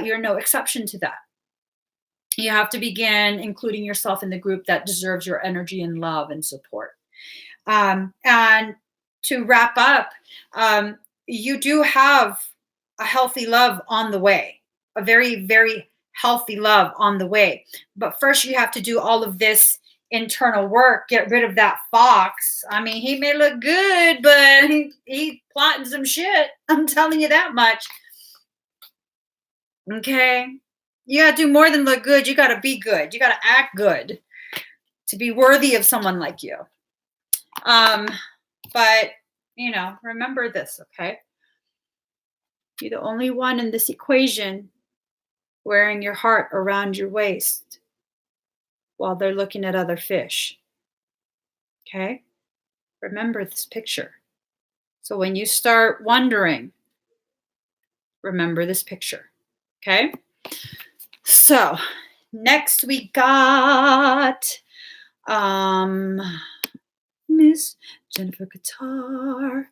You're no exception to that. You have to begin including yourself in the group that deserves your energy and love and support. And to wrap up, you do have a healthy love on the way, a very, very healthy love on the way. But first, you have to do all of this internal work, get rid of that fox. I mean, he may look good, but he plotting some shit. I'm telling you that much. Okay. You got to do more than look good. You got to be good. You got to act good to be worthy of someone like you. But, remember this, okay? You're the only one in this equation wearing your heart around your waist while they're looking at other fish. Okay? Remember this picture. So when you start wondering, remember this picture. Okay? So next we got Miss Jennifer Qatar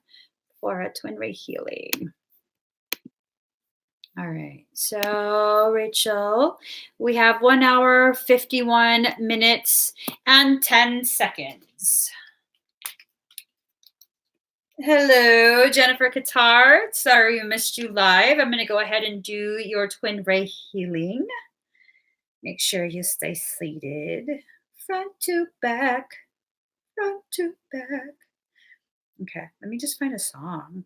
for a twin ray healing. All right. So, Rachel, we have 1 hour, 51 minutes, and 10 seconds. Hello, Jennifer Qatar. Sorry we missed you live. I'm going to go ahead and do your twin ray healing. Make sure you stay seated, front to back, front to back. Okay, let me just find a song.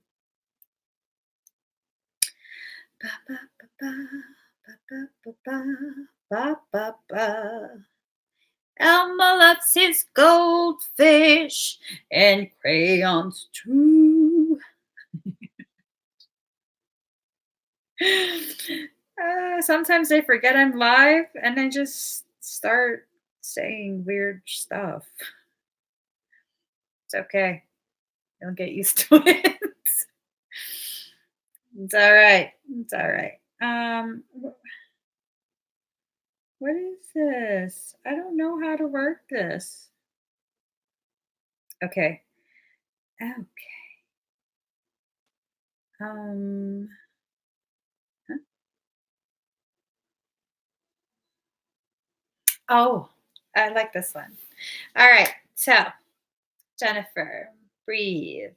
Ba, ba, ba, ba, ba, ba, ba, ba, ba, ba. Elmo loves his goldfish and crayons too. Sometimes I forget I'm live and I just start saying weird stuff. It's okay. You'll get used to it. It's all right. It's all right. What is this? I don't know how to work this. Okay. Okay. Um. huh? Oh, I like this one. All right. So, Jennifer, breathe.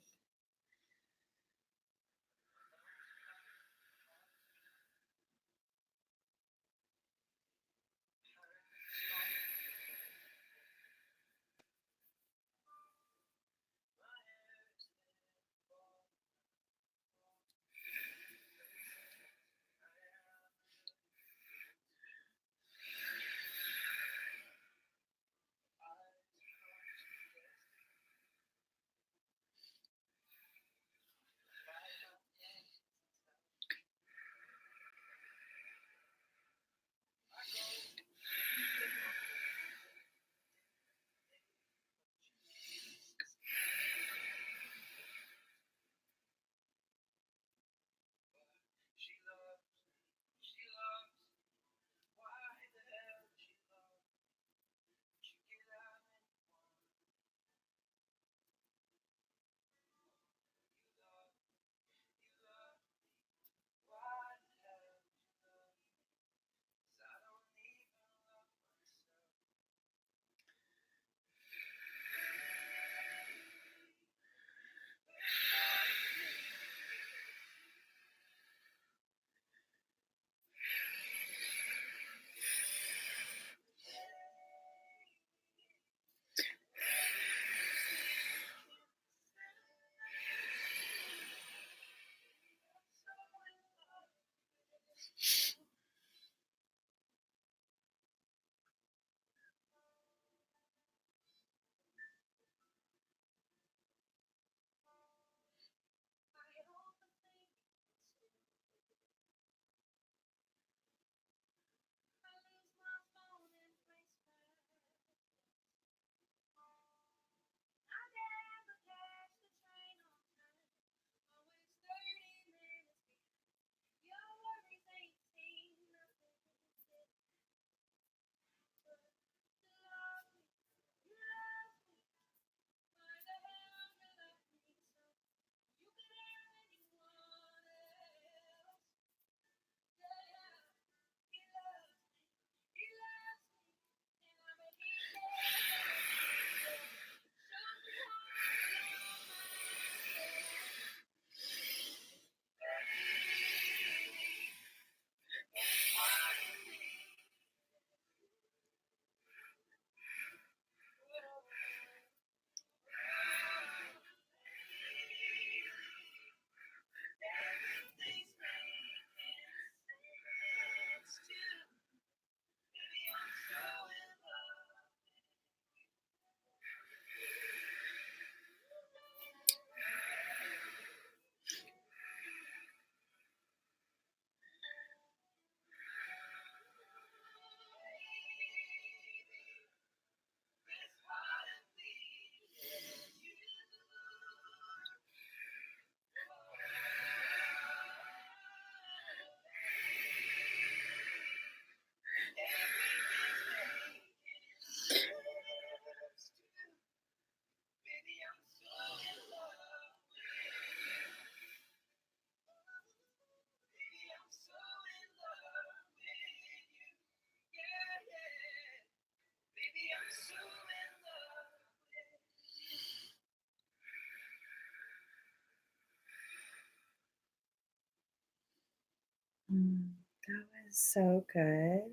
That was so good.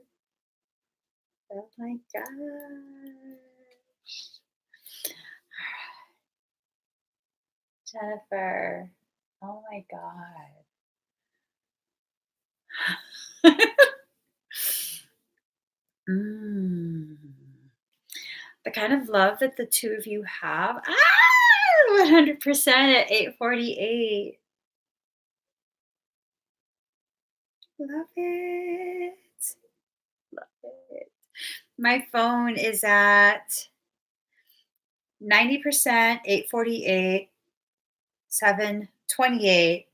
Oh my gosh. Jennifer. Oh my God. Mm. the kind of love that the two of you have. 100% at 8:48. Love it. Love it. My phone is at 90%, 8:48, 7:28,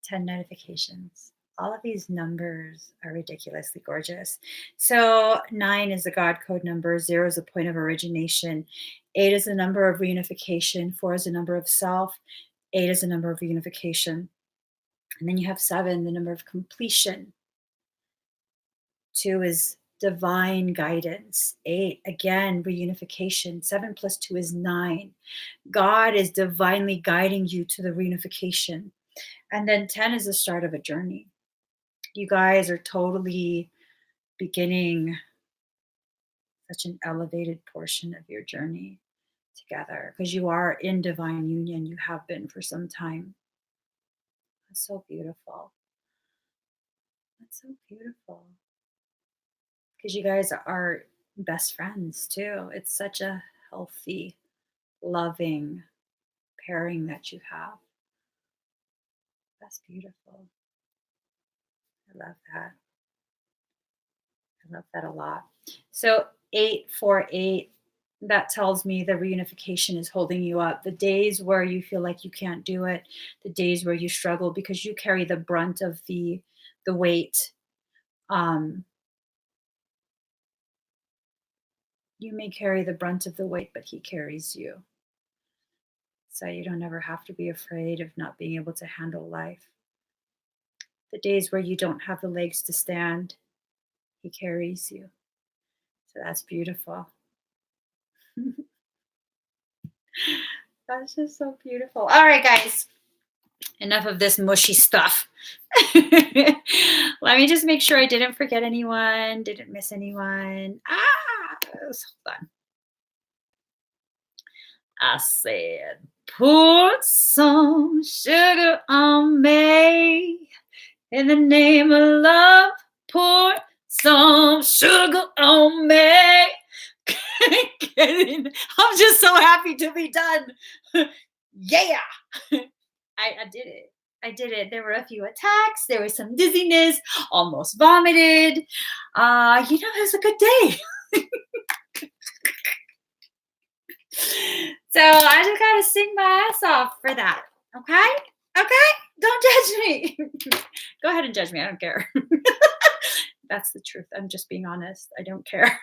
10 notifications. All of these numbers are ridiculously gorgeous. So 9 is the God code number, 0 is the point of origination, 8 is the number of reunification, 4 is the number of self, 8 is the number of reunification. And then you have 7, the number of completion. 2 is divine guidance. 8, again, reunification. 7 plus 2 is 9. God is divinely guiding you to the reunification. And then 10 is the start of a journey. You guys are totally beginning such an elevated portion of your journey together because you are in divine union. You have been for some time. That's so beautiful. That's so beautiful. Because you guys are best friends too. It's such a healthy, loving pairing that you have. That's beautiful. I love that. I love that a lot. So 848, that tells me the reunification is holding you up. The days where you feel like you can't do it, the days where you struggle because you carry the brunt of the weight. You may carry the brunt of the weight, but he carries you. So you don't ever have to be afraid of not being able to handle life. The days where you don't have the legs to stand, he carries you. So that's beautiful. That's just so beautiful. All right, guys. Enough of this mushy stuff. Let me just make sure I didn't forget anyone, didn't miss anyone. Hold on. I said, put some sugar on me. In the name of love, pour some sugar on me. I'm just so happy to be done. Yeah. I did it. I did it. There were a few attacks. There was some dizziness, almost vomited. It was a good day. So I just got to sing my ass off for that. Okay? Okay? Don't judge me. Go ahead and judge me. I don't care. That's the truth. I'm just being honest. I don't care.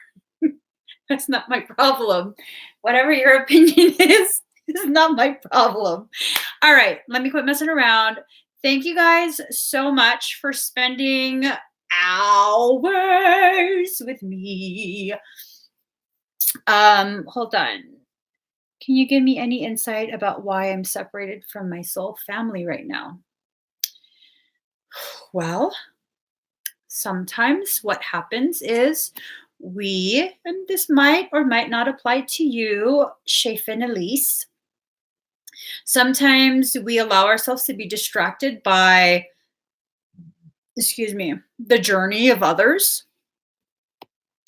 That's not my problem. Whatever your opinion is not my problem. All right. Let me quit messing around. Thank you guys so much for spending hours with me. Hold on. Can you give me any insight about why I'm separated from my soul family right now? Well, sometimes what happens is and this might or might not apply to you, Chef and Elise. Sometimes we allow ourselves to be distracted by, the journey of others.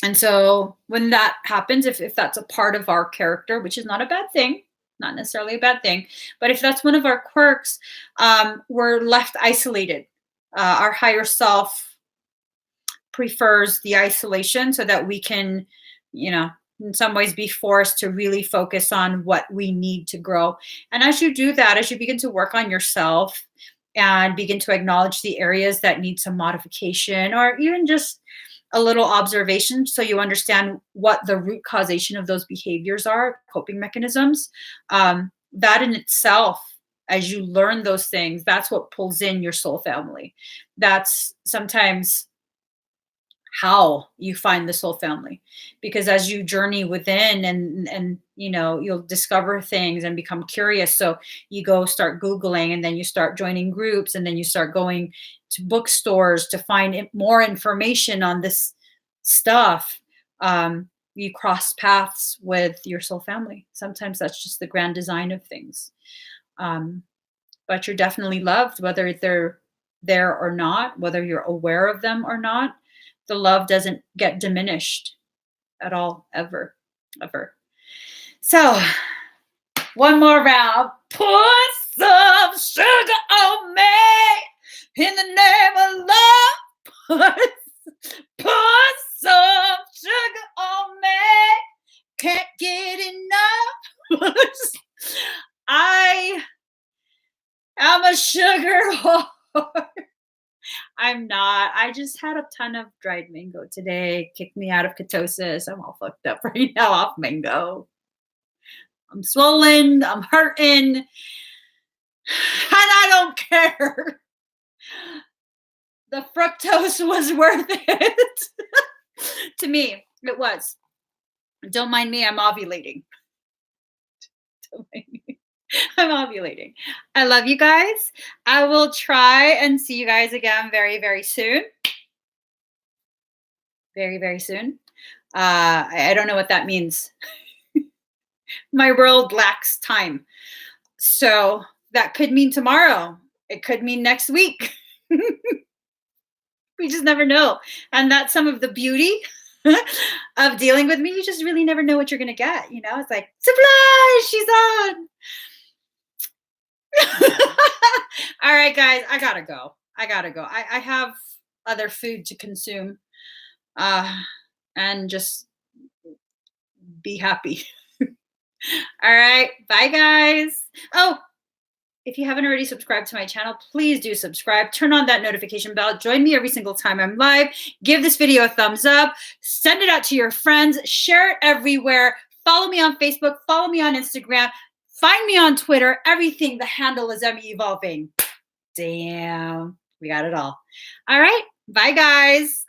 And so when that happens, if that's a part of our character, which is not a bad thing, not necessarily a bad thing, but if that's one of our quirks, we're left isolated. Our higher self prefers the isolation so that we can, in some ways be forced to really focus on what we need to grow. And as you do that, as you begin to work on yourself and begin to acknowledge the areas that need some modification or even just a little observation so you understand what the root causation of those behaviors are, coping mechanisms, that in itself, as you learn those things, that's what pulls in your soul family. That's sometimes how you find the soul family, because as you journey within and you'll discover things and become curious, so you go start Googling, and then you start joining groups, and then you start going to bookstores to find more information on this stuff. You cross paths with your soul family. Sometimes that's just the grand design of things. But you're definitely loved, whether they're there or not, whether you're aware of them or not. The love doesn't get diminished at all, ever. of her. So, one more round. Put some sugar on me in the name of love. Put some sugar on me. Can't get enough. I am a sugar whore. I'm not. I just had a ton of dried mango today. Kicked me out of ketosis. I'm all fucked up right now off mango. I'm swollen. I'm hurting. And I don't care. The fructose was worth it. To me, it was. Don't mind me. I'm ovulating. Don't mind me. I'm ovulating. I love you guys. I will try and see you guys again very, very soon. Very, very soon. I don't know what that means. My world lacks time. So that could mean tomorrow. It could mean next week. We just never know. And that's some of the beauty of dealing with me. You just really never know what you're going to get. You know, it's like, surprise, she's on. All right, guys, I gotta go. I have other food to consume and just be happy. All right, bye, guys. Oh, if you haven't already subscribed to my channel, please do subscribe. Turn on that notification bell. Join me every single time I'm live. Give this video a thumbs up. Send it out to your friends. Share it everywhere. Follow me on Facebook. Follow me on Instagram. Find me on Twitter. Everything. The handle is Emmy Evolving. Damn. We got it all. All right. Bye, guys.